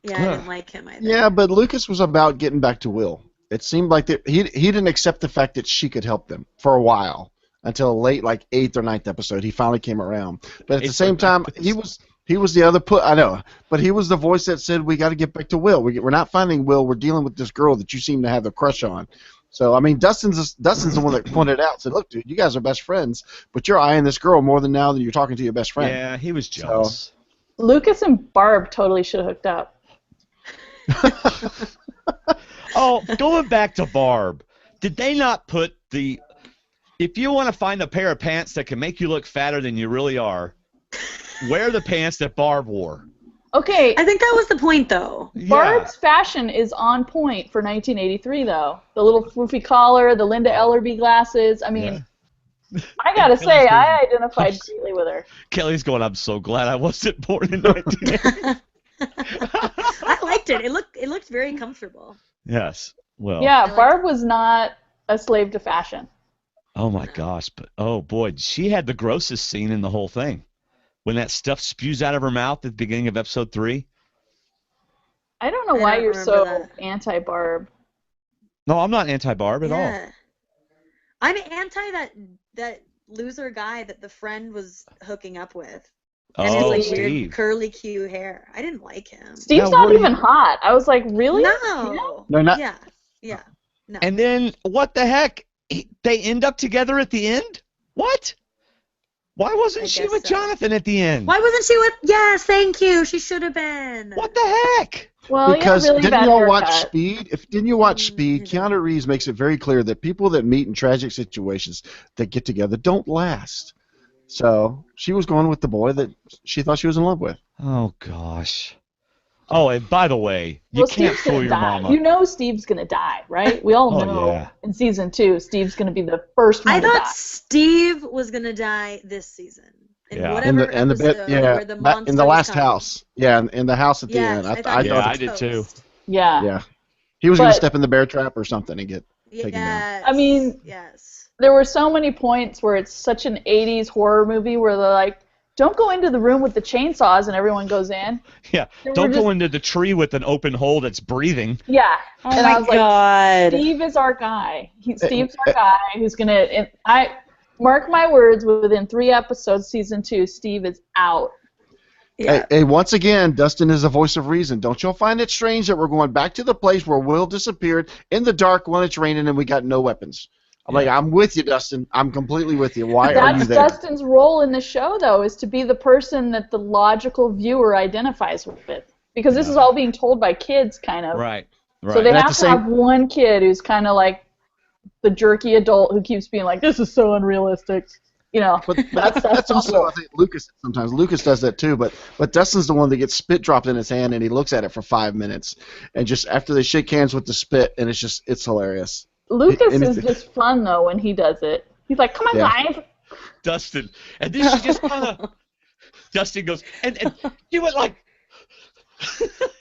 Yeah, I didn't like him either. Yeah, but Lucas was about getting back to Will. It seemed like that he didn't accept the fact that she could help them for a while until late, like 8th or 9th episode. He finally came around. But at the same time, he was the other I know, but he was the voice that said we got to get back to Will. We're not finding Will. We're dealing with this girl that you seem to have a crush on. So I mean, Dustin's the one that pointed out, said, "Look, dude, you guys are best friends, but you're eyeing this girl more than now than you're talking to your best friend." Yeah, he was jealous. So, Lucas and Barb totally should have hooked up. Oh, going back to Barb, did they not put if you want to find a pair of pants that can make you look fatter than you really are, wear the pants that Barb wore. Okay. I think that was the point, though. Barb's fashion is on point for 1983, though. The little floofy collar, the Linda Ellerby glasses. I mean, I gotta say, I identified greatly with her. Kelly's going, I'm so glad I wasn't born in 1980. I liked it. It looked very comfortable. Yes. Well. Yeah, Barb was not a slave to fashion. Oh my gosh, but oh boy, she had the grossest scene in the whole thing. When that stuff spews out of her mouth at the beginning of episode 3. I don't know I why don't you're remember so that. anti-Barb. No, I'm not anti-Barb at all. Yeah. I'm anti that loser guy that the friend was hooking up with. And his Oh, like Steve. weird curly Q hair. I didn't like him. Steve's Yeah, not were even you- hot. I was like, really? No. No, not. Yeah. Yeah. No. And then what the heck? They end up together at the end? What? Why wasn't I she guess with so. Jonathan at the end? Why wasn't she with? Yes, thank you. She should have been. What the heck? Well, Because yeah, really didn't bad you all watch haircut. Speed? Didn't you watch Speed? I didn't. Keanu Reeves makes it very clear that people that meet in tragic situations that get together don't last. So she was going with the boy that she thought she was in love with. Oh gosh. Oh, and by the way, you Well, can't Steve's fool gonna your die. mama. You know Steve's gonna die, right? We all Oh, know yeah. in season 2, Steve's gonna be the first one I to thought die. Steve was gonna die this season. In Yeah. whatever In the bit, episode yeah, where the monster in the was last coming. house. Yeah, in the house at the Yes, end. I I thought he Yeah, was I did too. toast. Yeah. Yeah. He was going But- to step in the bear trap or something and get taken down. Yes. I mean- yes. There were so many points where it's such an 80s horror movie where they're like, don't go into the room with the chainsaws, and everyone goes in. Yeah. They were Don't just- go into the tree with an open hole that's breathing. Yeah. Oh and my I was like, god. Steve is our guy. Steve's our guy who's gonna. And I mark my words. Within 3 episodes, season 2, Steve is out. Yeah. Hey, once again, Dustin is a voice of reason. Don't y'all find it strange that we're going back to the place where Will disappeared in the dark when it's raining and we got no weapons? I'm like, I'm with you, Dustin. I'm completely with you. Why are you That's there? Dustin's role in the show, though, is to be the person that the logical viewer identifies with. Because this is all being told by kids, kind of. Right. Right. So they And at have the to have one kid who's kind of like the jerky adult who keeps being like, this is so unrealistic. You know, But that's that's also, role. I think, Lucas sometimes. Lucas does that too, but Dustin's the one that gets spit dropped in his hand and he looks at it for 5 minutes. And just after they shake hands with the spit, and it's hilarious. Lucas and is it's- just fun, though, when he does it. He's like, come on, Yeah. guys. Dustin. And then she just kind of. Dustin goes, and he went like.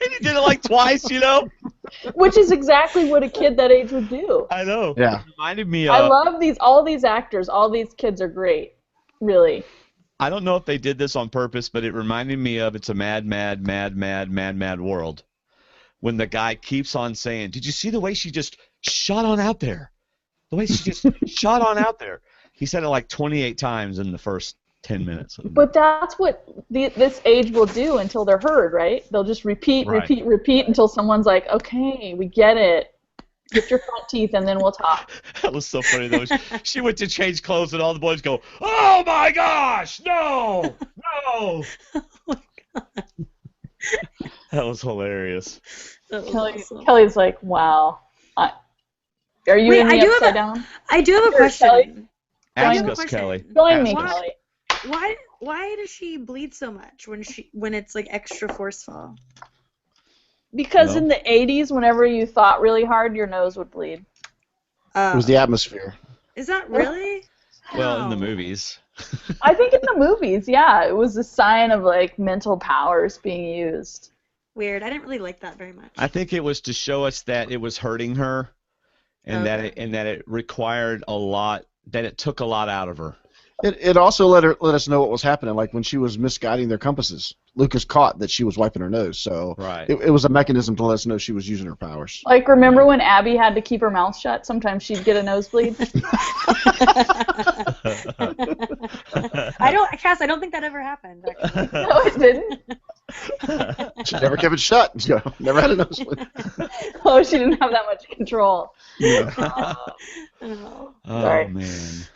And he did it like twice, you know? Which is exactly what a kid that age would do. I know. Yeah. It reminded me I of. love all these actors. All these kids are great. Really. I don't know if they did this on purpose, but it reminded me of It's a Mad, Mad, Mad, Mad, Mad, Mad World. When the guy keeps on saying, did you see the way she just shot on out there? The way she just shot on out there. He said it like 28 times in the first 10 minutes. But that's what this age will do until they're heard, right? They'll just repeat, Right. repeat, repeat until someone's like, okay, we get it. Get your front teeth and then we'll talk. That was so funny, though. She went to change clothes, and all the boys go, oh, my gosh, no, no. That was hilarious. That was awesome. Kelly's like, wow. Are you Wait, in the I do have upside a- down? I do have a Sure, question. Kelly. Ask have a us, question. Kelly. Join me, Ask us. Kelly. Why does she bleed so much when it's like extra forceful? Because No. in the 80s, whenever you thought really hard, your nose would bleed. It was the atmosphere. Is that really? Well, in the How? movies. I think in the movies, yeah, it was a sign of like mental powers being used. Weird. I didn't really like that very much. I think it was to show us that it was hurting her, and Okay. that it required a lot, that it took a lot out of her. It also let us know what was happening, like when she was misguiding their compasses. Lucas caught that she was wiping her nose, so Right. it was a mecanism to let us know she was using her powers. Like, remember when Abby had to keep her mouth shut? Sometimes she'd get a nosebleed. Cass, I don't think that ever happened. Actually. No, it didn't. She never kept it shut. So never had a nosebleed. Oh, she didn't have that much control. Yeah. Oh, Oh, Sorry. man.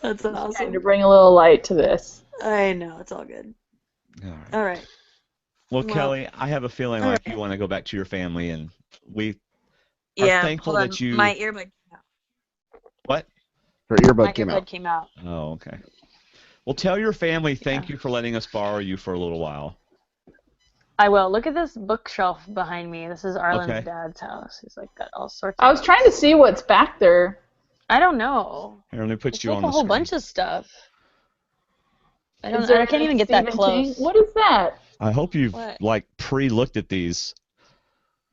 that's Trying to awesome. bring a little light to this. I know, it's all good. All right. All right. Well, Well- Kelly, I have a feeling All like right. you want to go back to your family, and we are Yeah, thankful hold on. that you. My earbud came out. What? Her earbud My came earbud out. came out. Oh, okay. Well, tell your family thank you for letting us borrow you for a little while. I will. Look at this bookshelf behind me. This is Arlen's Okay. dad's house. He's like got all sorts I of was trying to see what's back there. I don't know. Here, let me put It's you like on a the whole screen. bunch of stuff. I Is there can't any even get that Stephen close. King? What is that? I hope you've What? like pre-looked at these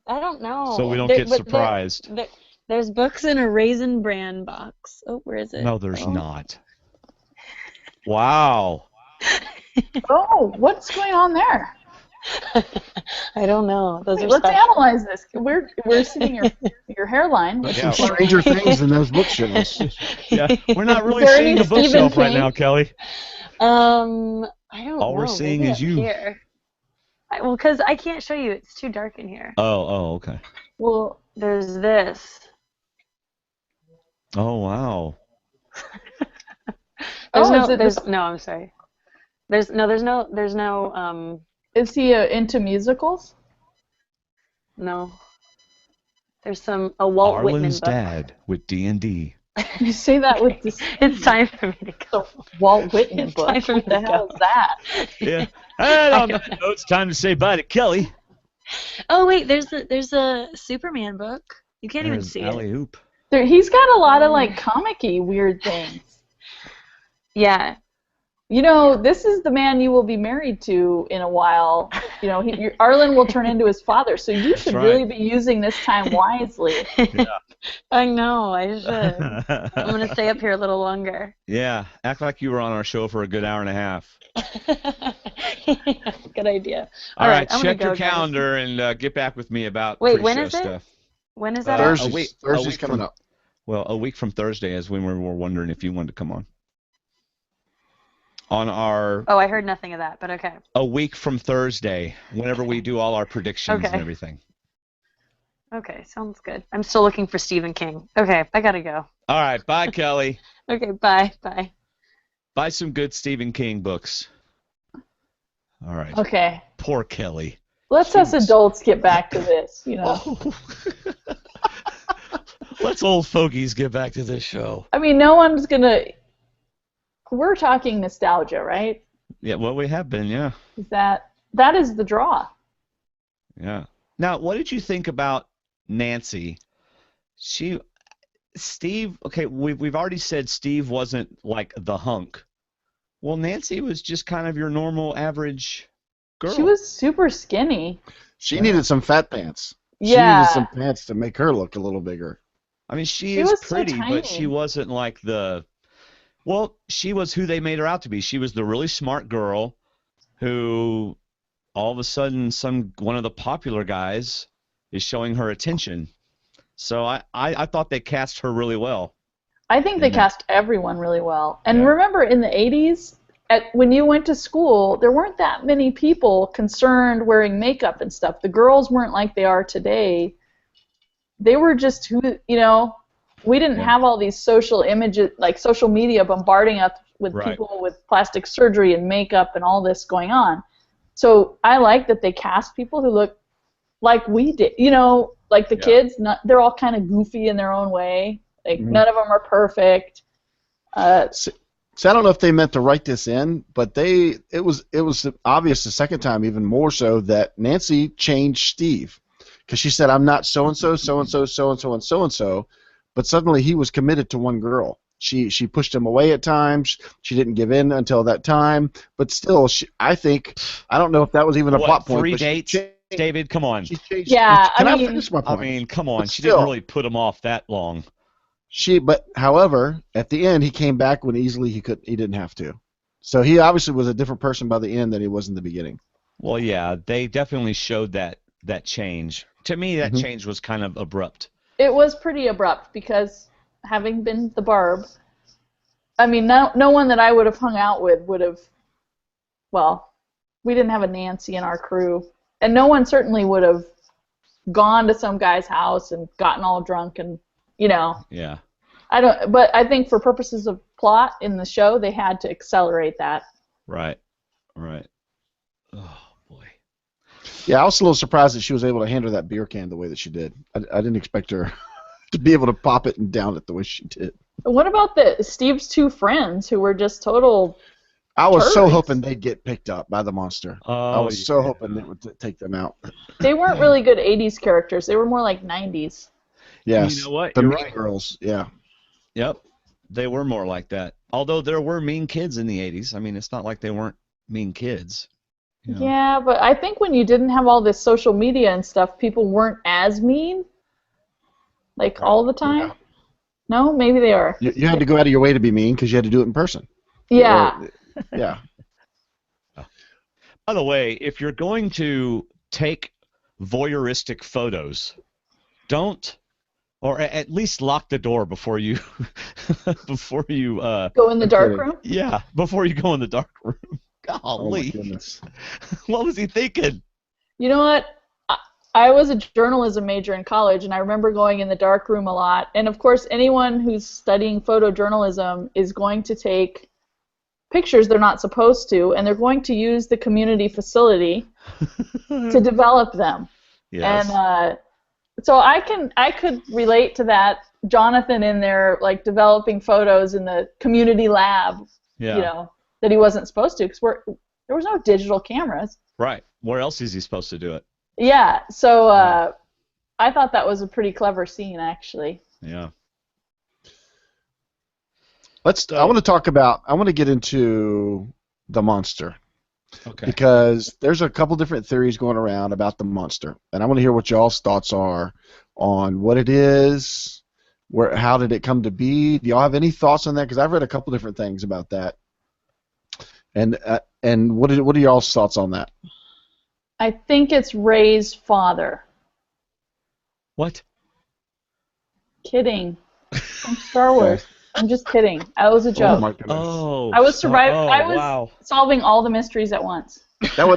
I don't know. so we don't They're- get but surprised. They're There's books in a Raisin Bran box. Oh, where is it? No, there's not. Wow. Oh, what's going on there? I don't know. Those Wait, are let's special. analyze this. We're seeing your hairline. There's Yeah. some stranger things than those bookshelves. Yeah, we're not really there seeing any the bookshelf Stephen right now, King? Kelly. I don't All know. we're seeing Maybe is up you. Here. Well, because I can't show you. It's too dark in here. Oh, okay. Well, There's this. Oh, wow. No, I'm sorry. There's no, is he into musicals? no. There's a Walt Whitman Arlen's book. dad with D&D. You say that with this It's time for me to go. Walt Whitman It's book. time for me What the to hell go. is that? Yeah. And on that note, it's time to say bye to Kelly. Oh wait, there's a Superman book. You can't even There's see Alley it. Oop. He's got a lot of like comic-y weird things. Yeah. You know, this is the man you will be married to in a while. You know, Arlen will turn into his father, so you should right. really be using this time wisely. I know. I should. I'm gonna stay up here a little longer. Yeah, act like you were on our show for a good hour and a half. Good idea. All right, I'm gonna check your go, guys. calendar and get back with me about Wait, pre-show when is it? stuff. When is that? Thursday's a week coming from- up. Well, a week from Thursday is when we were wondering if you wanted to come on. On our Oh, I heard nothing of that, but okay. a week from Thursday, whenever we do all our predictions and Okay. everything. Okay, sounds good. I'm still looking for Stephen King. Okay, I gotta go. All right, bye, Kelly. Okay, bye. Bye. Buy some good Stephen King books. All right. Okay, Poor Kelly. let's us Jeez. adults get back to this. You know, Oh. Let's old fogies get back to this show. I mean, no one's gonna. We're talking nostalgia, right? Yeah, well, we have been, yeah. Is that is the draw? Yeah. Now, what did you think about Nancy? Steve, okay, we've already said Steve wasn't like the hunk. Well, Nancy was just kind of your normal average girl. She was super skinny. She needed some fat pants. She Yeah. needed some pants to make her look a little bigger. I mean, she She is was so pretty, but she tiny. wasn't like well, she was who they made her out to be. She was the really smart girl who all of a sudden one of the popular guys is showing her attention. So I thought they cast her really well. I think they cast everyone really well. And Yeah. remember, in the 80s, when you went to school, there weren't that many people concerned wearing makeup and stuff. The girls weren't like they are today. They were just we didn't Yeah. have all these social images, like social media bombarding us with Right. people with plastic surgery and makeup and all this going on. So I like that they cast people who look like we did. Like the Yeah. kids, they're all kind of goofy in their own way. Like none of them are perfect. So I don't know if they meant to write this in, but it was obvious the second time, even more so, that Nancy changed Steve, because she said, "I'm not so and so, so and so, so and so, and so and so," but suddenly he was committed to one girl. She pushed him away at times. She didn't give in until that time, but still, I don't know if that was even a plot point. 3 but she dates, changed- David? Come on. She changed. Yeah, Can I I mean- finish my I point? mean, come on. But She still. didn't really put him off that long. But however, at the end, he came back when easily he didn't have to. So he obviously was a different person by the end than he was in the beginning. Well, yeah, they definitely showed that change. To me, that change was kind of abrupt. It was pretty abrupt because having been the Barb, I mean, no one that I would have hung out with would have, well, we didn't have a Nancy in our crew, and no one certainly would have gone to some guy's house and gotten all drunk and, Yeah. but I think for purposes of plot in the show, they had to accelerate that. Right. Oh, boy. Yeah, I was a little surprised that she was able to handle that beer can the way that she did. I didn't expect her to be able to pop it and down it the way she did. What about Steve's two friends who were just total? I was so Turds. hoping they'd get picked up by the monster. I Oh, was so hoping they would take them out. They weren't really good 80s characters. They were more like 90s. Yes. You know what? The You're mean right. girls, yeah. Yep. They were more like that. Although there were mean kids in the 80s. I mean, it's not like they weren't mean kids. You know? Yeah, but I think when you didn't have all this social media and stuff, people weren't as mean. like all the time. Yeah. No, maybe they are. You had to go out of your way to be mean because you had to do it in person. Yeah. Yeah. By the way, if you're going to take voyeuristic photos, don't, or at least lock the door before you, before you. Go in the dark kidding. room. Yeah, before you go in the dark room. Oh my Golly, goodness. what was he thinking? You know what? I was a journalism major in college, and I remember going in the dark room a lot. And of course, anyone who's studying photojournalism is going to take pictures they're not supposed to, and they're going to use the community facility to develop them. Yes. And so I could relate to that. Jonathan in there, like developing photos in the community lab, Yeah. you know, that he wasn't supposed to because there was no digital cameras. Right. Where else is he supposed to do it? Yeah. So I thought that was a pretty clever scene, actually. Yeah. I want to get into the monster. Okay. Because there's a couple different theories going around about the monster, and I want to hear what y'all's thoughts are on what it is, how did it come to be. Do y'all have any thoughts on that? Because I've read a couple different things about that. And what are y'all's thoughts on that? I think it's Ray's father. What? Kidding. From Star Wars. I'm just kidding. That was a Oh joke. my goodness. Oh. I was surviving. Oh, I was wow. solving all the mysteries at once. That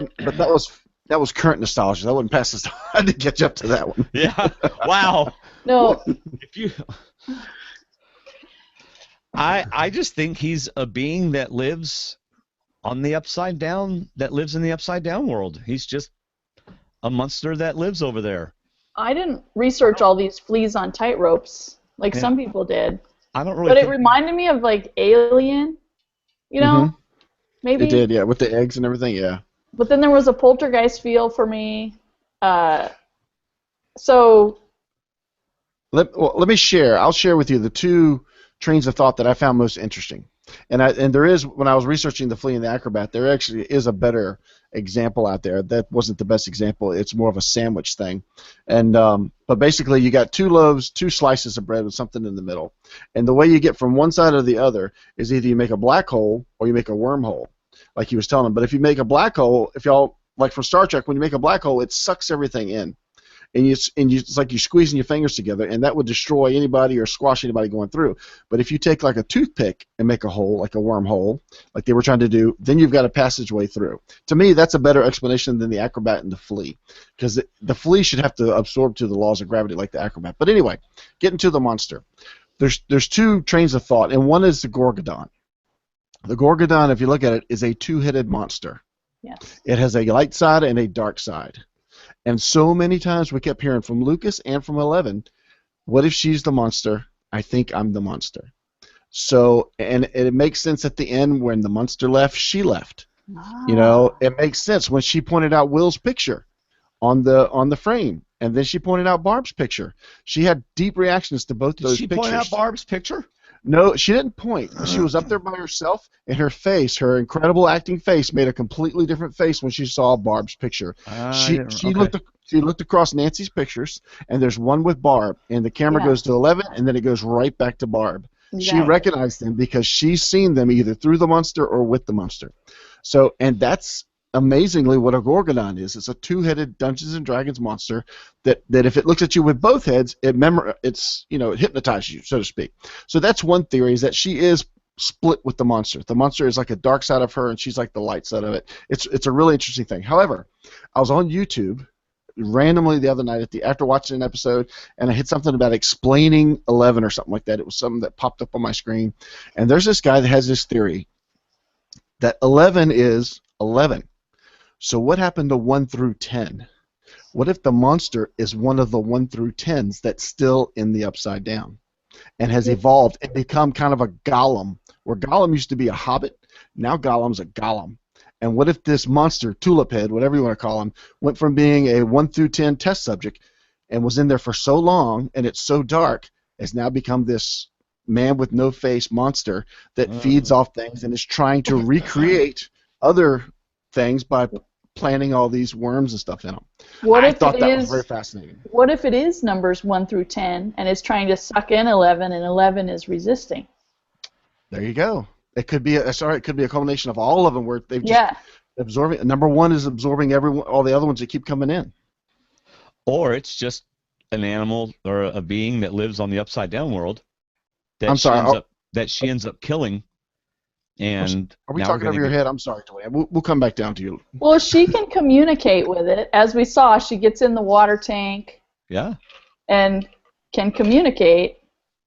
was current nostalgia. That wasn't past nostalgia. I had to catch up to that one. Yeah. Wow. No. If you. I just think he's a being that lives on the upside down. That lives in the upside down world. He's just a monster that lives over there. I didn't research all these fleas on tight ropes like some people did. I don't really. But it reminded me of like Alien, you know? Maybe. It did, yeah, with the eggs and everything, yeah. But then there was a poltergeist feel for me. So. Let me share. I'll share with you the two trains of thought that I found most interesting. And there is, when I was researching the flea and the acrobat, there actually is a better example out there. That wasn't the best example. It's more of a sandwich thing. And but basically you got two loaves, two slices of bread with something in the middle. And the way you get from one side or the other is either you make a black hole or you make a wormhole, like he was telling them. But if you make a black hole, if y'all, like from Star Trek, when you make a black hole, it sucks everything in. And it's like you're squeezing your fingers together, and that would destroy anybody or squash anybody going through. But if you take like a toothpick and make a hole, like a wormhole, like they were trying to do, then you've got a passageway through. To me, that's a better explanation than the acrobat and the flea, because the flea should have to absorb to the laws of gravity like the acrobat. But anyway, getting to the monster. There's two trains of thought, and one is the Gorgodon. The Gorgodon, if you look at it, is a two-headed monster. Yes. It has a light side and a dark side. And so many times we kept hearing from Lucas and from Eleven, what if she's the monster? I think I'm the monster. So, and it makes sense at the end when the monster left, she left. Ah. You know, it makes sense when she pointed out Will's picture on the frame, and then she pointed out Barb's picture. She had deep reactions to both those Did she pictures. point out Barb's picture? No, she didn't point. She was up there by herself, and her face, her incredible acting face, made a completely different face when she saw Barb's picture. She looked across Nancy's pictures, and there's one with Barb, and the camera goes to 11, and then it goes right back to Barb. Exactly. She recognized them because she's seen them either through the monster or with the monster. So, and that's amazingly what a Gorgodon is. It's a two-headed Dungeons and Dragons monster that if it looks at you with both heads, it hypnotizes you, so to speak. So that's one theory, is that she is split with the monster. The monster is like a dark side of her, and she's like the light side of it. It's a really interesting thing. However, I was on YouTube randomly the other night after watching an episode, and I hit something about explaining 11 or something like that. It was something that popped up on my screen, and there's this guy that has this theory that 11 is 11. So what happened to 1 through 10? What if the monster is one of the 1 through 10s that's still in the Upside Down and has evolved and become kind of a golem, where Gollum used to be a hobbit, now Gollum's a golem. And what if this monster, Tulip Head, whatever you want to call him, went from being a 1 through 10 test subject and was in there for so long, and it's so dark, has now become this man with no face monster that feeds off things and is trying to recreate other things by planting all these worms and stuff in them. What I if thought it that was is- very fascinating. What if it is numbers 1 through 10 and it's trying to suck in 11 and 11 is resisting? There you go. It could be it could be a combination of all of them where they've just Yeah. absorbing. Number 1 is absorbing all the other ones that keep coming in. Or it's just an animal or a being that lives on the upside down world that I'm sorry. she ends up killing. And Are we now talking we're over gonna your head? I'm sorry, Dwaine. We'll come back down to you. Well, she can communicate with it. As we saw, she gets in the water tank Yeah. and can communicate.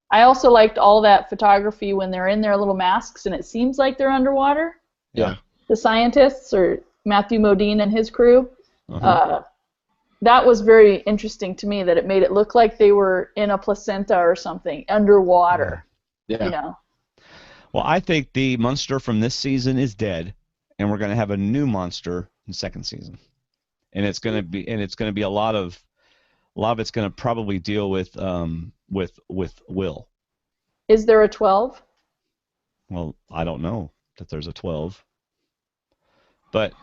I also liked all that photography when they're in their little masks and it seems like they're underwater. Yeah. The scientists, or Matthew Modine and his crew. Uh-huh. That was very interesting to me, that it made it look like they were in a placenta or something underwater. Yeah. You know. Well, I think the monster from this season is dead, and we're going to have a new monster in second season, and it's going to be a lot of it's going to probably deal with Will. Is there a 12? Well, I don't know that there's a 12, but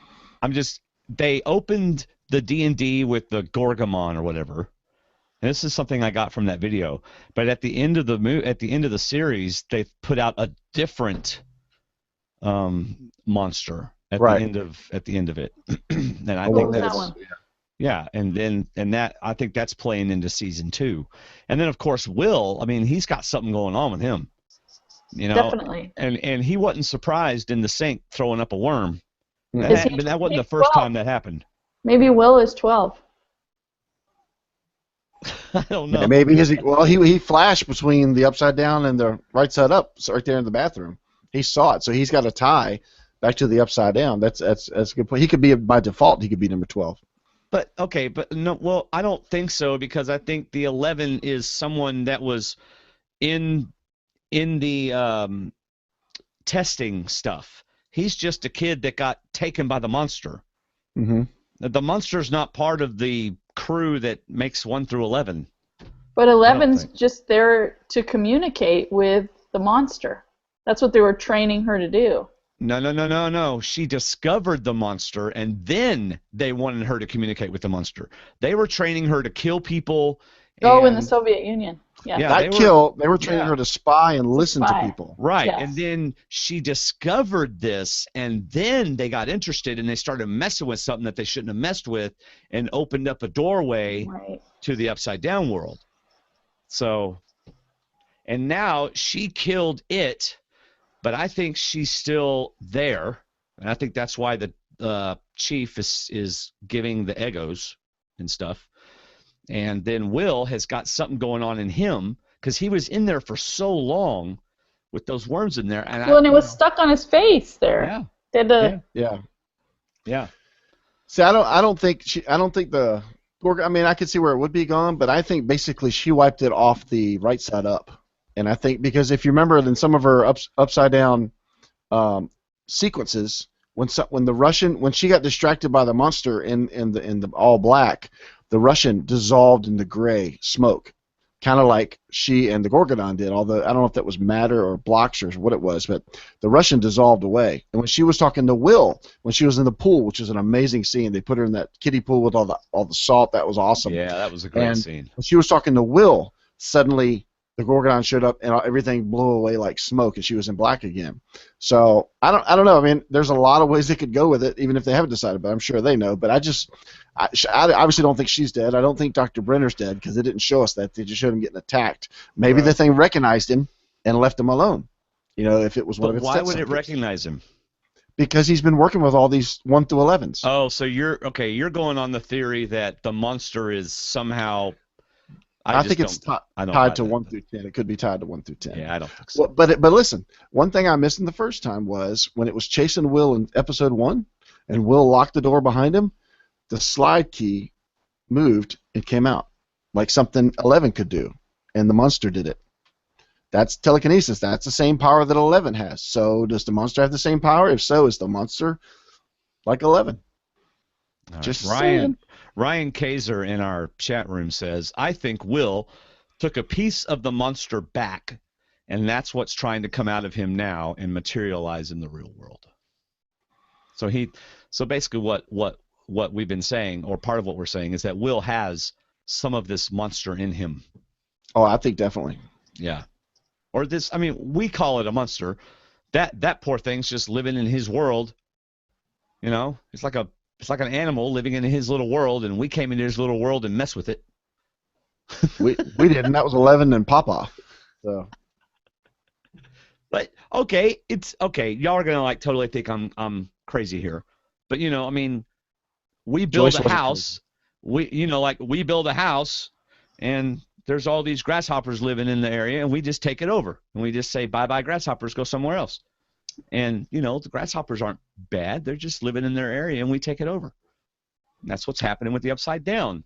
they opened the D&D with the Gorgamon or whatever. And this is something I got from that video. But at the end of the series, they put out a different monster at the end of it. And I think that one? yeah, and that I think that's playing into season 2. And then of course Will, I mean, he's got something going on with him. You know? Definitely. And he wasn't surprised in the sink throwing up a worm. That wasn't the 12? first time that happened. Maybe Will is 12. I don't know. Maybe he flashed between the upside down and the right side up, so right there in the bathroom. He saw it, so he's got a tie back to the upside down. That's a good point. He could be by default. He could be number 12. But okay, but no. Well, I don't think so, because I think the 11 is someone that was in the testing stuff. He's just a kid that got taken by the monster. Mm-hmm. The monster's not part of the crew that makes 1 through 11. But 11's just there to communicate with the monster. That's what they were training her to do. No. She discovered the monster, and then they wanted her to communicate with the monster. They were training her to kill people. In the Soviet Union. Yeah. They were training her to spy and listen to people. Right. Yes. And then she discovered this, and then they got interested, and they started messing with something that they shouldn't have messed with, and opened up a doorway to the upside down world. So, and now she killed it, but I think she's still there, and I think that's why the chief is giving the egos and stuff. And then Will has got something going on in him, because he was in there for so long with those worms in there. And it was stuck on his face there. Yeah. Yeah. See, I don't think the Gorgon. I mean, I could see where it would be gone, but I think basically she wiped it off the right side up. And I think because if you remember in some of her upside down sequences, when she got distracted by the monster in the all black, the Russian dissolved in the gray smoke, kind of like she and the Gorgon did. Although I don't know if that was matter or blocks or what it was, but the Russian dissolved away. And when she was talking to Will, when she was in the pool, which was an amazing scene, they put her in that kiddie pool with all the salt. That was awesome. Yeah, that was a great scene. When she was talking to Will, suddenly the Gorgon showed up and everything blew away like smoke, and she was in black again. So I don't know. I mean, there's a lot of ways they could go with it, even if they haven't decided. But I'm sure they know. But I obviously don't think she's dead. I don't think Dr. Brenner's dead, because they didn't show us that. They just showed him getting attacked. Maybe the thing recognized him and left him alone. You know, if it was one of its why would it recognize him? Because he's been working with all these 1 through 11s. Oh, so you're going on the theory that the monster is somehow. I think it's tied to 1 through 10. It could be tied to 1 through 10. Yeah, I don't think so. Well, but listen, one thing I missed in the first time was when it was chasing Will in episode 1, and Will locked the door behind him, the slide key moved and came out, like something 11 could do, and the monster did it. That's telekinesis. That's the same power that 11 has. So does the monster have the same power? If so, is the monster like 11? Right. Just saying. Ryan Kaiser in our chat room says, I think Will took a piece of the monster back, and that's what's trying to come out of him now and materialize in the real world. So basically what what we've been saying, or part of what we're saying, is that Will has some of this monster in him. Oh, I think definitely. Yeah. Or this, I mean, we call it a monster. That poor thing's just living in his world. You know, it's like an animal living in his little world, and we came into his little world and messed with it. We didn't. That was 11 and Papa. So. But okay, it's okay. Y'all are gonna like totally think I'm crazy here, but you know, I mean, we build Joyce a wasn't house. We build a house, and there's all these grasshoppers living in the area, and we just take it over, and we just say bye bye grasshoppers, go somewhere else. And you know, the grasshoppers aren't bad; they're just living in their area, and we take it over. And that's what's happening with the Upside Down.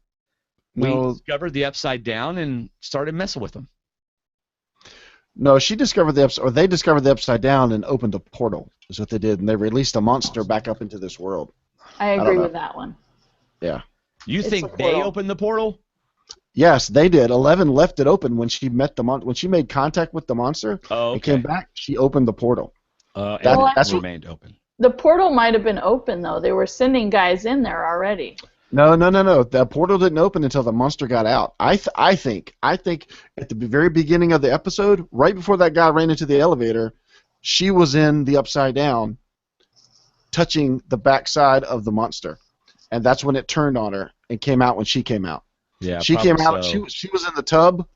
We discovered the Upside Down and started messing with them. No, she discovered they discovered the Upside Down and opened a portal. Is what they did, and they released a monster back up into this world. I agree with that one. Yeah. You think they opened the portal? Yes, they did. 11 left it open when she met when she made contact with the monster. Oh, okay. And came back. She opened the portal. That's remained open. The portal might have been open though. They were sending guys in there already. No. The portal didn't open until the monster got out. I think at the very beginning of the episode, right before that guy ran into the elevator, she was in the Upside Down, touching the backside of the monster, and that's when it turned on her and came out when she came out. Yeah, she came out. So. She was in the tub,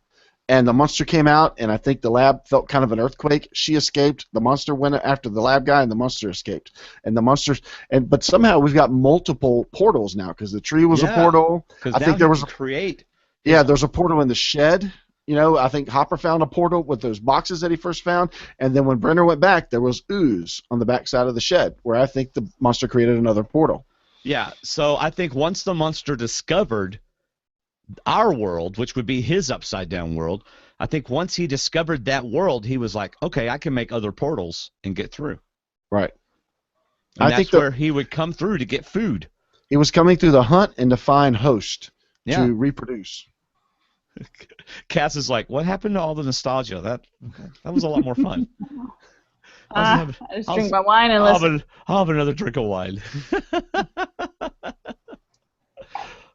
and the monster came out, and I think the lab felt kind of an earthquake. She escaped. The monster went after the lab guy, and the monster escaped. And the monsters, but somehow we've got multiple portals now because the tree was a portal. I think there was create. Yeah, there's a portal in the shed. You know, I think Hopper found a portal with those boxes that he first found, and then when Brenner went back, there was ooze on the backside of the shed, where I think the monster created another portal. Yeah, so I think once the monster discovered our world, which would be his Upside Down world, I think once he discovered that world, he was like, okay, I can make other portals and get through. Right. And that's where he would come through to get food. He was coming through the hunt and to find host to reproduce. Kass is like, what happened to all the nostalgia? That was a lot more fun. I just drink my wine and listen. I'll have another drink of wine.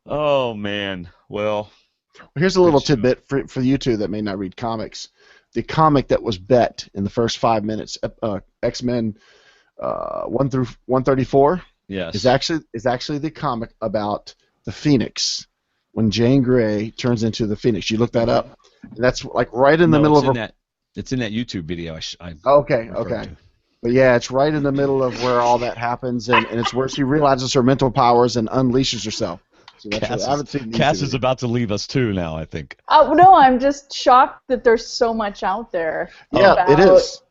Oh, man. Well, here's a little tidbit for you two that may not read comics. The comic that was bet in the first 5 minutes, X-Men 1 through 134, is actually the comic about the Phoenix. When Jane Grey turns into the Phoenix, you look that up. And that's like right in the middle of it's in that YouTube video. Okay. But yeah, it's right in the middle of where all that happens, and it's where she realizes her mental powers and unleashes herself. So Kass is about to leave us too now, I think. No, I'm just shocked that there's so much out there. Yeah, it is.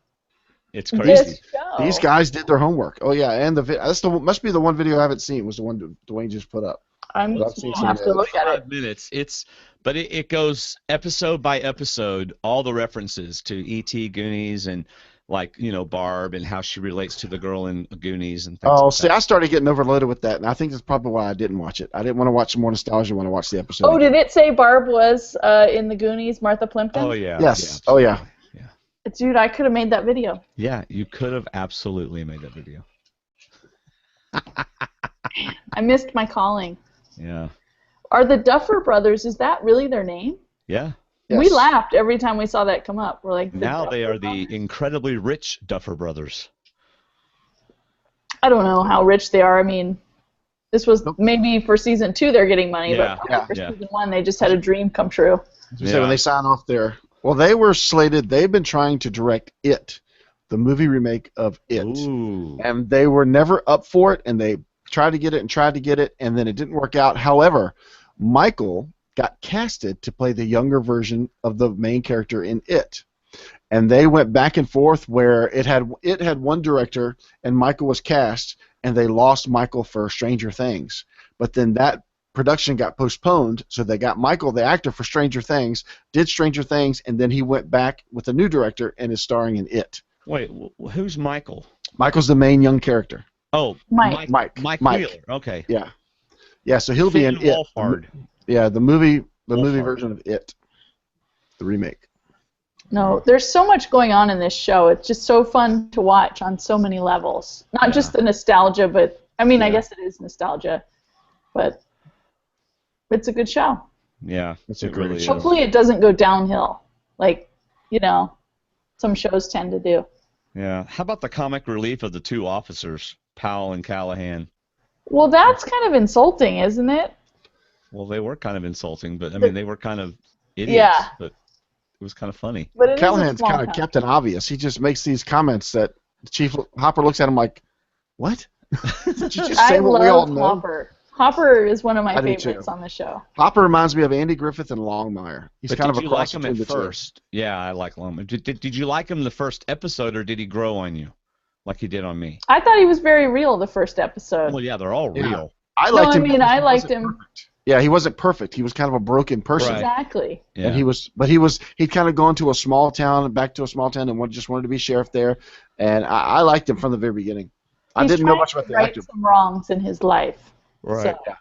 It's crazy. These guys did their homework. Oh yeah, and must be the one video I haven't seen was the one Dwaine just put up. I'm going to have to look at it. 5 minutes. But it goes episode by episode, all the references to E.T., Goonies, and Barb and how she relates to the girl in Goonies and things like that. I started getting overloaded with that, and I think that's probably why I didn't watch it. I didn't want to watch some more nostalgia when I watched the episode. Oh, did it say Barb was in the Goonies, Martha Plimpton? Oh, yeah. Yes. Yeah, oh, yeah. Dude, I could have made that video. Yeah, you could have absolutely made that video. I missed my calling. Yeah. Are the Duffer Brothers, is that really their name? Yeah. Yes. We laughed every time we saw that come up. We're like, now they are the incredibly rich Duffer Brothers. I don't know how rich they are. I mean, this was maybe for season 2 they're getting money, but for season 1 they just had a dream come true. So when they sign off they were slated. They've been trying to direct It, the movie remake of It, and they were never up for it. And they tried to get it, and then it didn't work out. However, Michael got casted to play the younger version of the main character in It, and they went back and forth where it had one director and Michael was cast, and they lost Michael for Stranger Things. But then that production got postponed, so they got Michael, the actor for Stranger Things, did Stranger Things, and then he went back with a new director and is starring in It. Wait, who's Michael? Michael's the main young character. Oh, Mike Wheeler. Okay. Yeah. So he'll be in It. Yeah, the movie version of It, the remake. No, there's so much going on in this show. It's just so fun to watch on so many levels. Not just the nostalgia, but I mean, I guess it is nostalgia. but it's a good show. Yeah, It's a it great really show. is. Hopefully it doesn't go downhill, like, some shows tend to do. Yeah. How about the comic relief of the two officers, Powell and Callahan? Well, that's kind of insulting, isn't it? Well, they were kind of insulting, but I mean, they were kind of idiots. Yeah. But it was kind of funny. But it is a Callahan's small kind of town. Captain Obvious. He just makes these comments that Chief Hopper looks at him like, what? Did you just say I what we all love know? Hopper. Hopper is one of my I do favorites too. on the show. Hopper reminds me of Andy Griffith and Longmire. He's But kind did of you a like cross him between at the two. first? Yeah, I like Longmire. Did you like him the first episode, or did he grow on you, like he did on me? I thought he was very real the first episode. Well, yeah, they're all Yeah. real. I liked him. because I he liked wasn't him. perfect. Yeah, he wasn't perfect. He was kind of a broken person. Right. Exactly. Yeah. And he'd kind of gone to a small town, back to a small town, and just wanted to be sheriff there. And I liked him from the very beginning. I He's didn't know trying much to about the right actor. some wrongs in his life. Right. So,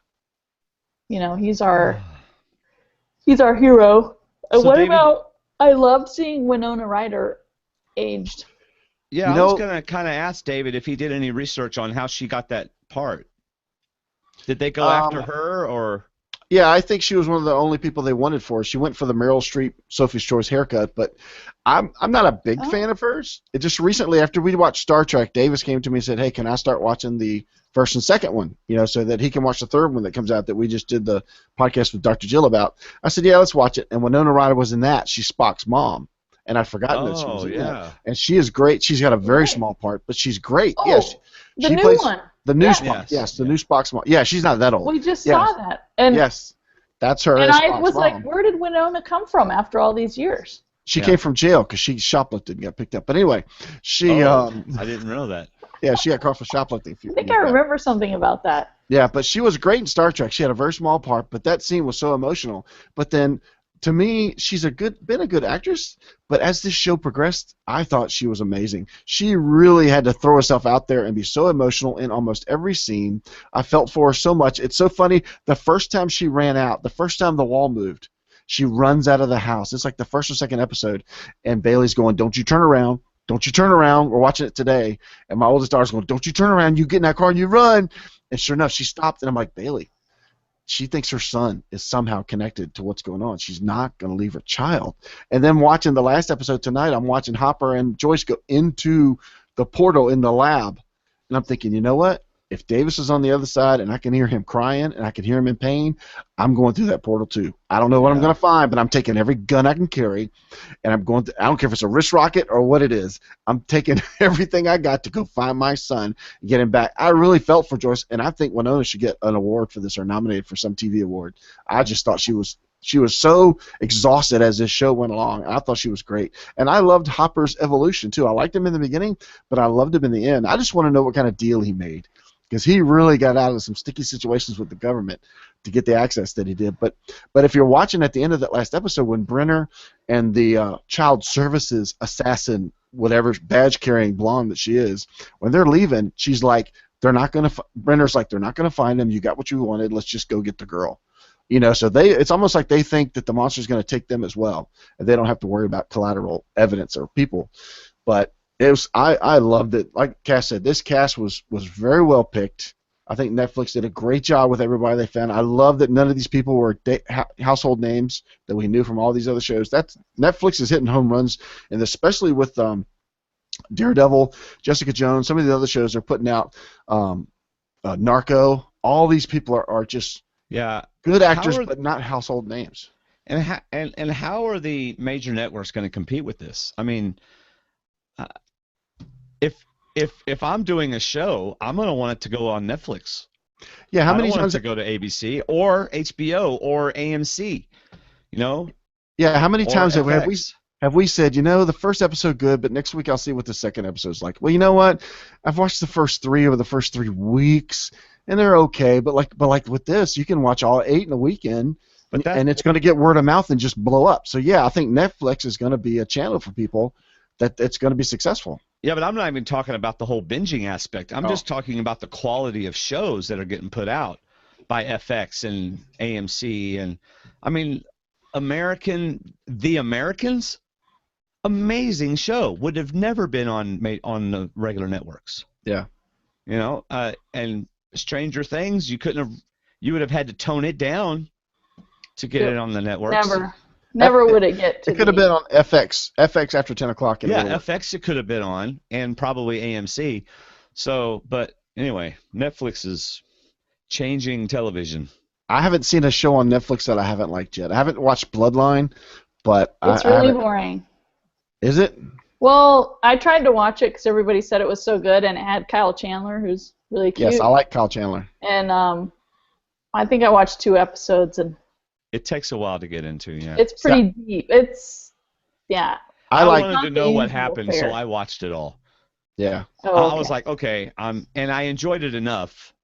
he's our hero. And So what David- about? I loved seeing Winona Ryder aged. Yeah, You I was know- gonna kind of ask David if he did any research on how she got that part. Did they go Um, after her, or? Yeah, I think she was one of the only people they wanted for. She went for the Meryl Streep Sophie's Choice haircut, but I'm not a big Oh. fan of hers. It just recently, after we watched Star Trek, Davis came to me and said, "Hey, can I start watching the first and second one? So that he can watch the third one that comes out that we just did the podcast with Dr. Jill about." I said, "Yeah, let's watch it." And Winona Ryder was in that. She's Spock's mom, and I'd forgotten that she was Oh, in that. yeah. And she is great. She's got a very Right. small part, but she's great. Oh, Yes, the she new plays one. the new Yeah. Spock. Yes, the Yeah. new Spock's mom. Yeah, she's not that old. We just Yes. saw that, and Yes, that's her. and as I Spock's was like, mom. where did Winona come from after all these years? She Yeah. came from jail because she shoplifted and got picked up. But anyway, she Oh, I didn't know that. she got caught for shoplifting. A few I think years I back. remember something about that. Yeah, but she was great in Star Trek. She had a very small part, but that scene was so emotional. But then, to me, she's been a good actress. But as this show progressed, I thought she was amazing. She really had to throw herself out there and be so emotional in almost every scene. I felt for her so much. It's so funny. The first time she ran out, the first time the wall moved, she runs out of the house. It's like the first or second episode, and Bailey's going, "Don't you turn around. Don't you turn around." We're watching it today, and my oldest daughter's going, "Don't you turn around. You get in that car and you run." And sure enough, she stopped, and I'm like, Bailey, she thinks her son is somehow connected to what's going on. She's not going to leave her child. And then watching the last episode tonight, I'm watching Hopper and Joyce go into the portal in the lab, and I'm thinking, you know what? If Davis is on the other side and I can hear him crying and I can hear him in pain, I'm going through that portal too. I don't know what I'm Yeah. going to find, but I'm taking every gun I can carry, and I'm going to, I don't care if it's a wrist rocket or what it is. I'm taking everything I got to go find my son and get him back. I really felt for Joyce, and I think Winona should get an award for this or nominated for some TV award. I just thought she was so exhausted as this show went along. I thought she was great. And I loved Hopper's evolution too. I liked him in the beginning, but I loved him in the end. I just want to know what kind of deal he made, because he really got out of some sticky situations with the government to get the access that he did. But if you're watching at the end of that last episode when Brenner and the child services assassin, whatever badge-carrying blonde that she is, when they're leaving, she's like, Brenner's like, they're not going to find him. You got what you wanted. Let's just go get the girl. So it's almost like they think that the monster's going to take them as well, and they don't have to worry about collateral evidence or people. But I loved it. Like Kass said, this cast was very well picked. I think Netflix did a great job with everybody they found. I love that none of these people were household names that we knew from all these other shows. Netflix is hitting home runs, and especially with Daredevil, Jessica Jones, some of the other shows they're putting out, Narco. All these people are just good actors, but not household names. And how are the major networks going to compete with this? I mean, if I'm doing a show, I'm going to want it to go on Netflix. Yeah, how I many don't want times it to go to ABC or HBO or AMC? Yeah, how many or times have FX? we said, the first episode good, but next week I'll see what the second episode's like. Well, you know what? I've watched the first 3 over the first 3 weeks, and they're okay. But like with this, you can watch all 8 in a weekend, and it's going to get word of mouth and just blow up. So yeah, I think Netflix is going to be a channel for people that it's going to be successful. Yeah, but I'm not even talking about the whole binging aspect. I'm just talking about the quality of shows that are getting put out by FX and AMC, and I mean, The Americans, amazing show, would have never been on the regular networks. Yeah. And Stranger Things, you you would have had to tone it down to get it on the networks. Never would it get to. It could have been on FX after 10 o'clock. Yeah, FX it could have been on, and probably AMC. So, but anyway, Netflix is changing television. I haven't seen a show on Netflix that I haven't liked yet. I haven't watched Bloodline, but it's really boring. Is it? Well, I tried to watch it because everybody said it was so good, and it had Kyle Chandler, who's really cute. Yes, I like Kyle Chandler. And I think I watched 2 episodes, and it takes a while to get into. Yeah, it's pretty deep. It's I wanted to know what happened, so I watched it all. Yeah. Oh, okay. I was like, okay, and I enjoyed it enough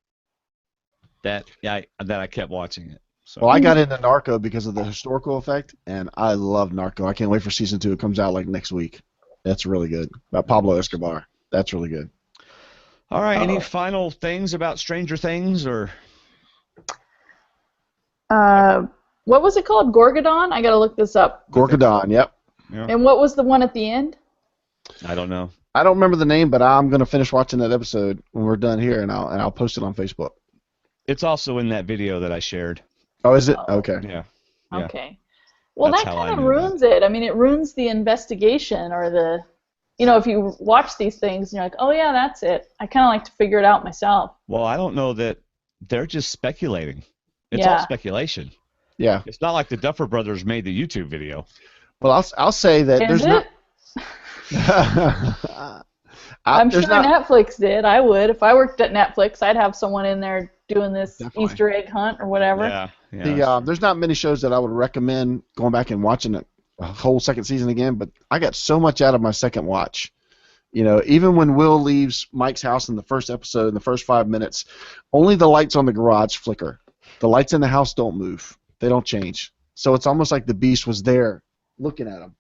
that I kept watching it. So. Well, I got into Narco because of the historical effect, and I love Narco. I can't wait for season 2. It comes out like next week. That's really good. About Pablo Escobar. That's really good. All right. Any final things about Stranger Things, or? What was it called? Gorgodon? I gotta look this up. Gorgodon. Yep. Yeah. And what was the one at the end? I don't know. I don't remember the name, but I'm gonna finish watching that episode when we're done here, and I'll post it on Facebook. It's also in that video that I shared. Oh, is it? Okay. Yeah. Okay. Well, That's that how I kind of knew ruins it. I mean, it ruins the investigation or the, if you watch these things and you're like, oh yeah, that's it. I kind of like to figure it out myself. Well, I don't know that they're just speculating. It's all speculation. Yeah. It's not like the Duffer Brothers made the YouTube video. Well, I'll say that Is there's it? not. I'm sure Netflix did. I would. If I worked at Netflix, I'd have someone in there doing this Easter egg hunt or whatever. Yeah. There's not many shows that I would recommend going back and watching it a whole second season again, but I got so much out of my second watch. Even when Will leaves Mike's house in the first episode, in the first 5 minutes, only the lights on the garage flicker. The lights in the house don't move. They don't change. So it's almost like the beast was there looking at him.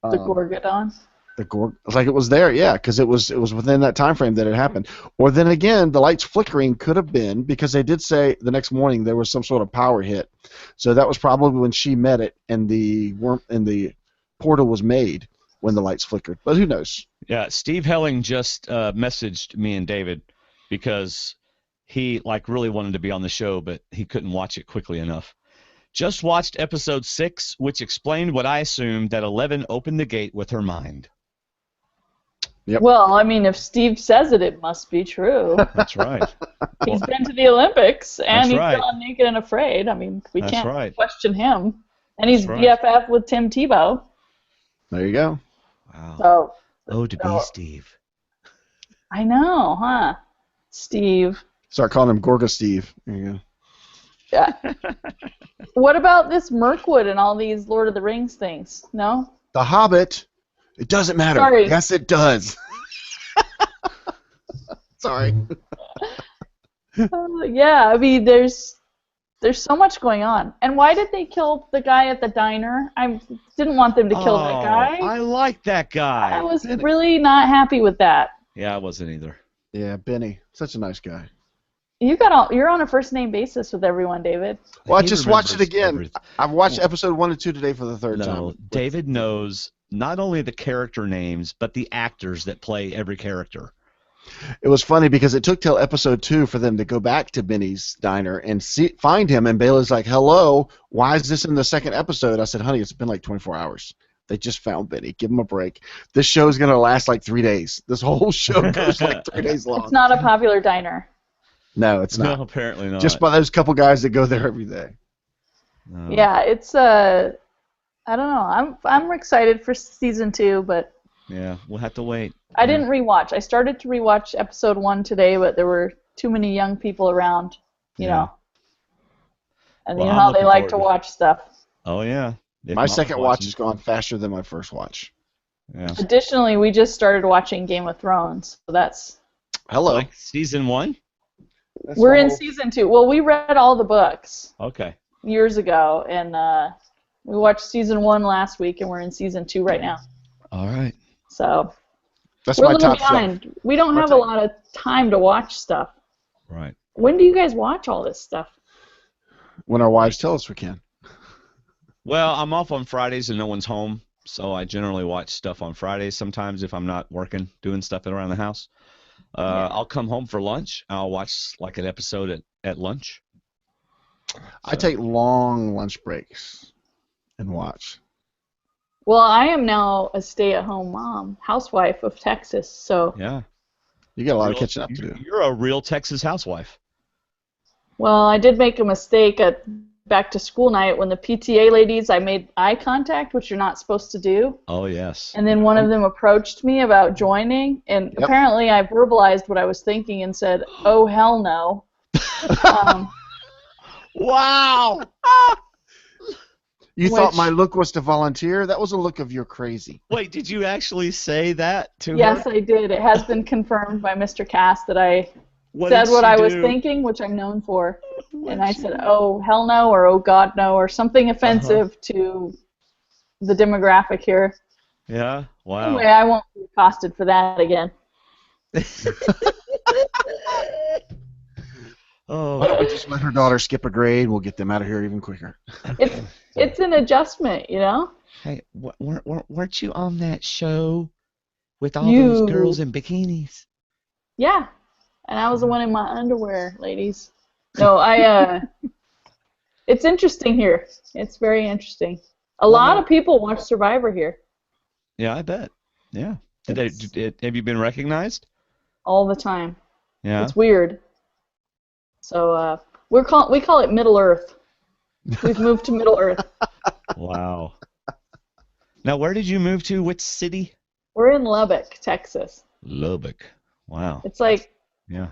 The Gorgodon? Like it was there, yeah, because it was within that time frame that it happened. Or then again, the lights flickering could have been because they did say the next morning there was some sort of power hit. So that was probably when she met it and the portal was made when the lights flickered. But who knows? Yeah, Steve Helling just messaged me and David because he really wanted to be on the show, but he couldn't watch it quickly enough. Just watched episode 6, which explained what I assumed, that 11 opened the gate with her mind. Yep. Well, I mean, if Steve says it, it must be true. That's right. He's been to the Olympics, and he's right. gone Naked and Afraid. I mean, we That's can't right. question him. And he's That's right. BFF with Tim Tebow. There you go. Wow. So, To be Steve. I know, huh? Steve. Start calling him Gorga Steve. There you go. Yeah. What about this Mirkwood and all these Lord of the Rings things? No? The Hobbit. It doesn't matter. Sorry. Yes, it does. Sorry. Yeah, I mean, there's so much going on. And why did they kill the guy at the diner? I didn't want them to kill that guy. I like that guy. I was really not happy with that. Yeah, I wasn't either. Yeah, Benny. Such a nice guy. You're on a first name basis with everyone, David. Well, I He just watched it remembers again. everything. I've watched episode 1 and 2 today for the third No, time. David knows not only the character names, but the actors that play every character. It was funny because it took till episode 2 for them to go back to Benny's diner and find him, and Bailey's like, hello, why is this in the second episode? I said, honey, it's been like 24 hours. They just found Benny. Give him a break. This show is going to last like 3 days. This whole show goes like 3 days long. It's not a popular diner. No, it's not. No, apparently not. Just by those couple guys that go there every day. No. Yeah, it's I don't know. I'm excited for season 2, but Yeah, we'll have to wait. I didn't rewatch. I started to rewatch episode 1 today, but there were too many young people around, you know. And Well, you know I'm how they looking like to forward to watch stuff. Oh, yeah. If My Mama's second watch watching- has gone faster than my first watch. Yeah. Additionally, we just started watching Game of Thrones, so that's Hello. Like season 1? we're in season 2. Well, we read all the books Okay. years ago, and we watched season 1 last week, and we're in season 2 right now. All right. So That's we're a my little top stuff. behind. We don't have a lot of time to watch stuff. Right. When do you guys watch all this stuff? When our wives tell us we can. Well, I'm off on Fridays and no one's home, so I generally watch stuff on Fridays sometimes if I'm not working, doing stuff around the house. I'll come home for lunch. I'll watch like an episode at lunch. I take long lunch breaks and watch. Well, I am now a stay-at-home mom, housewife of Texas, so. Yeah. You got a lot of catching up to do. You're a real Texas housewife. Well, I did make a mistake at back to school night when the PTA ladies, I made eye contact, which you're not supposed to do. Oh, yes. And then one of them approached me about joining, and apparently I verbalized what I was thinking and said, "Oh, hell no." Wow. You thought my look was to volunteer? That was a look of you're crazy. Wait, did you actually say that to her? Yes, I did. It has been confirmed by Mr. Kass that I said what I was thinking, which I'm known for. And I said, "Oh, hell no," or "Oh, God, no," or something offensive to the demographic here. Yeah, wow. Anyway, I won't be accosted for that again. Why don't we just let her daughter skip a grade? We'll get them out of here even quicker. It's an adjustment, you know? Hey, weren't you on that show with all those girls in bikinis? Yeah, and I was the one in my underwear, ladies. No, it's interesting here. It's very interesting. A lot of people watch Survivor here. Yeah, I bet. Yeah. Have you been recognized? All the time. Yeah. It's weird. So we call it Middle Earth. We've moved to Middle Earth. Wow. Now, where did you move to? Which city? We're in Lubbock, Texas. Lubbock. Wow. It's like yeah.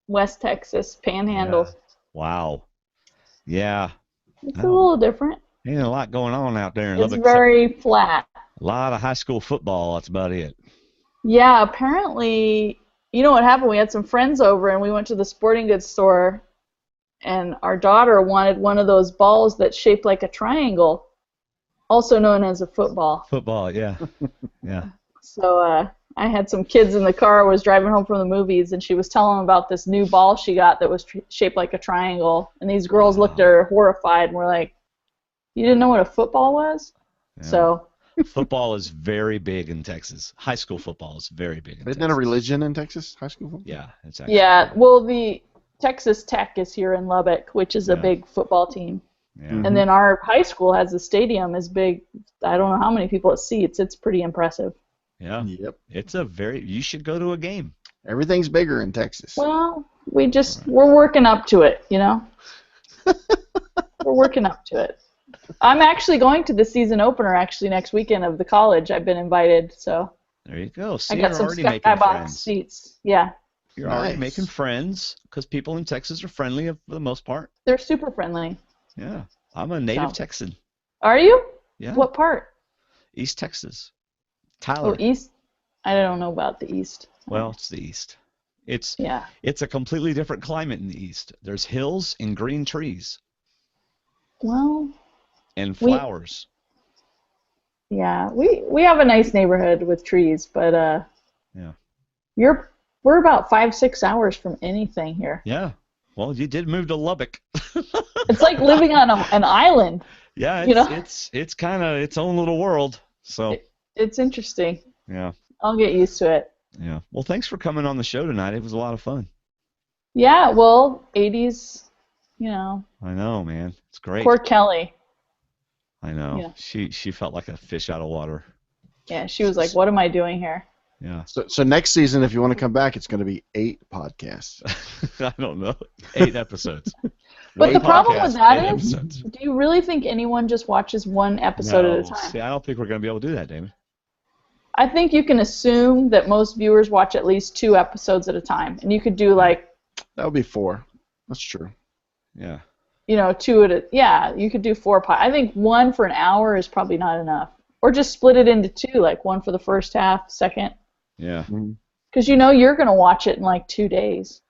West Texas, Panhandle. Yeah. Wow. Yeah. It's a little different. Ain't a lot going on out there in It's Lubbock. It's very flat. A lot of high school football. That's about it. Yeah, apparently, you know what happened? We had some friends over, and we went to the sporting goods store, and our daughter wanted one of those balls that's shaped like a triangle, also known as a football. Football, yeah. Yeah. So I had some kids in the car, was driving home from the movies, and she was telling them about this new ball she got that was shaped like a triangle, and these girls looked at her horrified and were like, "You didn't know what a football was?" Yeah. So... Football is very big in Texas. High school football is very big in Texas. Isn't that a religion in Texas, high school football? Yeah, it's actually. Yeah, well, the Texas Tech is here in Lubbock, which is a big football team. Yeah. And then our high school has a stadium as big. I don't know how many people it seats. It's pretty impressive. Yeah. Yep. It's you should go to a game. Everything's bigger in Texas. Well, we're working up to it, you know? We're working up to it. I'm actually going to the season opener next weekend of the college. I've been invited, so. There you go. See, I got some already making friends. Seats. Yeah. You're already making friends because people in Texas are friendly for the most part. They're super friendly. Yeah. I'm a native Texan. Are you? Yeah. What part? East Texas. Tyler. Oh, East? I don't know about the East. Well, it's the East. It's a completely different climate in the East. There's hills and green trees. Well. And flowers. We have a nice neighborhood with trees, but we're about 5-6 hours from anything here. Yeah. Well, you did move to Lubbock. It's like living on an island. Yeah, it's kind of its own little world. So it's interesting. Yeah. I'll get used to it. Yeah. Well, thanks for coming on the show tonight. It was a lot of fun. Yeah. Well, 80s, you know. I know, man. It's great. Poor Kelley. I know. Yeah. She felt like a fish out of water. Yeah, she was like, "What am I doing here?" Yeah. So next season, if you want to come back, it's going to be 8 podcasts. I don't know. 8 episodes. But the problem with that is, do you really think anyone just watches one episode at a time? See, I don't think we're going to be able to do that, David. I think you can assume that most viewers watch at least 2 episodes at a time, and you could do like. That would be 4. That's true. Yeah. You know, 2 at a. Yeah, you could do 4. I think 1 for an hour is probably not enough. Or just split it into 2, like 1 for the first half, second. Yeah. Because you know you're going to watch it in like 2 days.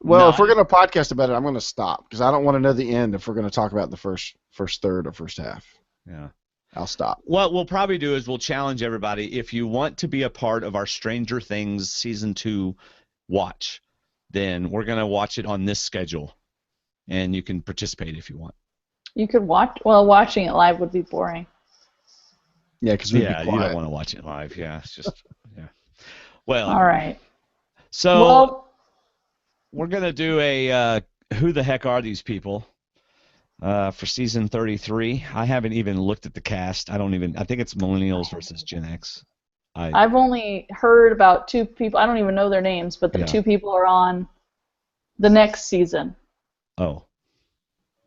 Well, if we're going to podcast about it, I'm going to stop because I don't want to know the end if we're going to talk about the first third or first half. Yeah. I'll stop. What we'll probably do is we'll challenge everybody. If you want to be a part of our Stranger Things Season 2 watch, then we're going to watch it on this schedule. And you can participate if you want. You could watch. Well, watching it live would be boring. Yeah, because you don't want to watch it live. Yeah, it's just Well. All right. So we're gonna do a who the heck are these people? for season 33. I haven't even looked at the cast. I think it's Millennials versus Gen X. I've only heard about 2 people. I don't even know their names, but the 2 people are on the next season. Oh.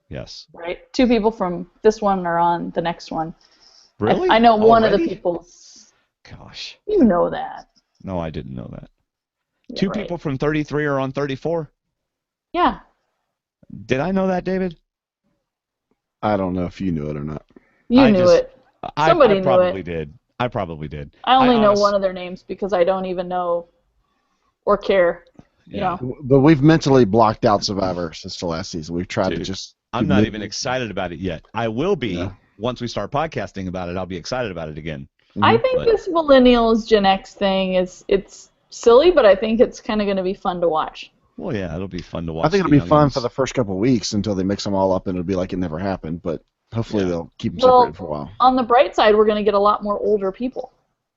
Yes. Right? 2 people from this one are on the next one. Really? I know one of the Already? people. Gosh. You know that. No, I didn't know that. Yeah, 2 right. people from 33 are on 34? Yeah. Did I know that, David? I don't know if you knew it or not. You knew it. Somebody I knew probably it. did. I probably did. I only know one of their names because I don't even know or care. Yeah. You know. But we've mentally blocked out Survivor since the last season. We've tried to just. I'm not even excited about it yet. I will be once we start podcasting about it. I'll be excited about it again. I think this Millennials Gen X thing it's silly, but I think it's kind of going to be fun to watch. Well, yeah, it'll be fun to watch. I think it'll be fun for the first couple of weeks until they mix them all up and it'll be like it never happened. But hopefully they'll keep them separated for a while. On the bright side, we're going to get a lot more older people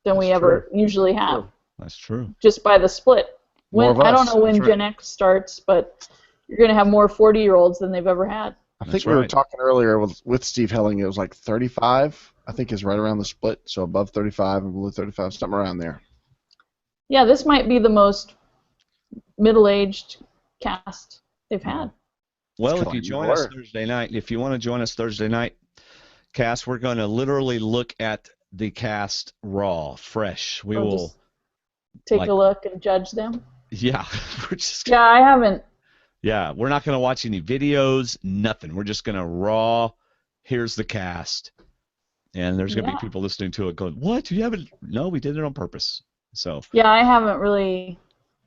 than we ever usually have. That's true. Just by the split. I don't know when Gen X starts, but you're going to have more 40-year-olds than they've ever had. I think we were talking earlier with Steve Helling. It was like 35. I think is right around the split. So above 35 and below 35, something around there. Yeah, this might be the most middle-aged cast they've had. Well, if you join us Thursday night, if you want to join us Thursday night, Cass, we're going to literally look at the cast raw, fresh. We will just take a look and judge them. Yeah, we're just. Yeah, I haven't. Yeah, we're not going to watch any videos, nothing. We're just going to raw. Here's the cast, and there's going to be people listening to it going, "What? You haven't?" No, we did it on purpose. So. Yeah, I haven't really.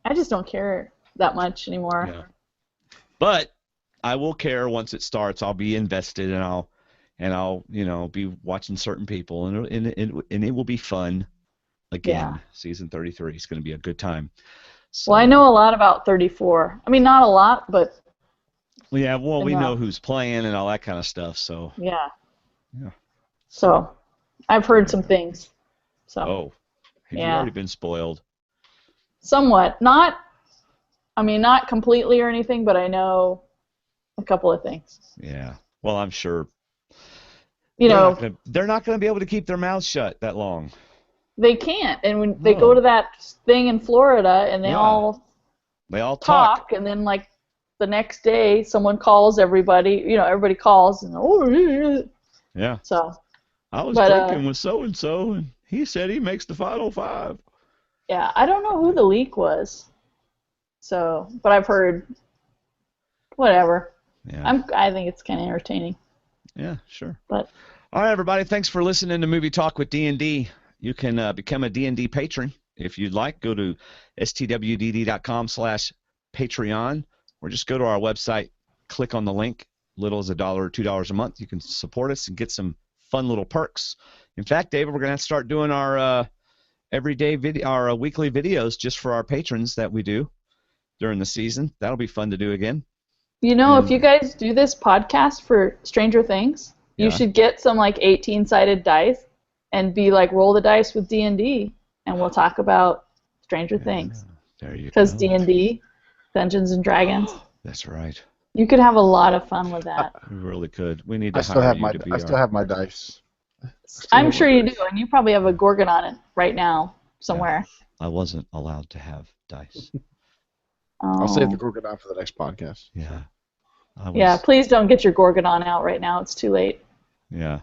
I just don't care that much anymore. Yeah. But I will care once it starts. I'll be invested, and I'll be watching certain people, and it will be fun. Again, season 33 is going to be a good time. So, well, I know a lot about 34. I mean, not a lot, but. Yeah, well, we know who's playing and all that kind of stuff. So. Yeah. Yeah. So, I've heard some things. So. Oh, have you already been spoiled? Somewhat, not completely or anything, but I know a couple of things. Yeah. Well, I'm sure. They're not going to be able to keep their mouths shut that long. They can't, and when they go to that thing in Florida, and they all talk, and then like the next day, someone calls everybody. Everybody calls, and yeah. So. I was drinking with so and so, and he said he makes the final 5. Yeah, I don't know who the leak was. So, but I've heard. Whatever. Yeah. I think it's kind of entertaining. Yeah, sure. But. All right, everybody. Thanks for listening to Movie Talk with D&D. You can become a D&D patron if you'd like. Go to stwdd.com/Patreon, or just go to our website, click on the link. Little as $1 or $2 a month. You can support us and get some fun little perks. In fact, David, we're going to have to start doing our everyday video, our weekly videos just for our patrons that we do during the season. That'll be fun to do again. If you guys do this podcast for Stranger Things, you should get some like 18-sided dice and be like, roll the dice with D&D, and we'll talk about Stranger Things. There you go. Because D&D, Dungeons and Dragons. That's right. You could have a lot of fun with that. We really could. We need to still hire have you to be I still have my dice. I'm sure you do, and you probably have a Gorgon on it right now somewhere. Yeah, I wasn't allowed to have dice. I'll save the Gorgon for the next podcast. Yeah. Yeah, please don't get your Gorgon out right now. It's too late. Yeah.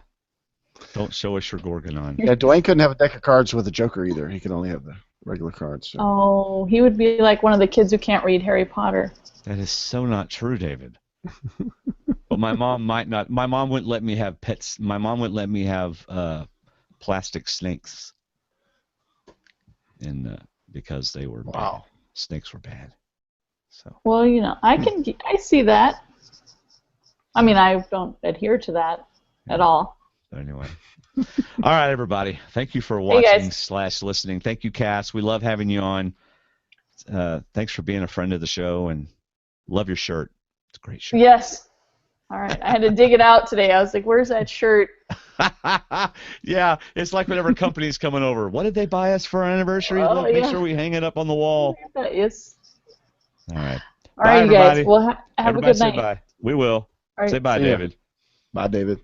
Don't show us your Gorgon. Yeah, Dwaine couldn't have a deck of cards with a Joker either. He could only have the regular cards. So. Oh, he would be like one of the kids who can't read Harry Potter. That is so not true, David. But my mom might not. My mom wouldn't let me have pets. My mom wouldn't let me have plastic snakes. And because they were bad. Snakes were bad. So. Well, I see that. I mean, I don't adhere to that at all. Anyway. All right, everybody. Thank you for watching / listening. Thank you, Cass. We love having you on. Thanks for being a friend of the show, and love your shirt. It's a great shirt. Yes. All right. I had to dig it out today. I was like, where's that shirt? Yeah, it's like whenever a company's coming over. What did they buy us for our anniversary? Make sure we hang it up on the wall. Yes. All right. All right, you guys. Well, have a good night. Say bye. We will. All right. Say bye, David. Bye, David.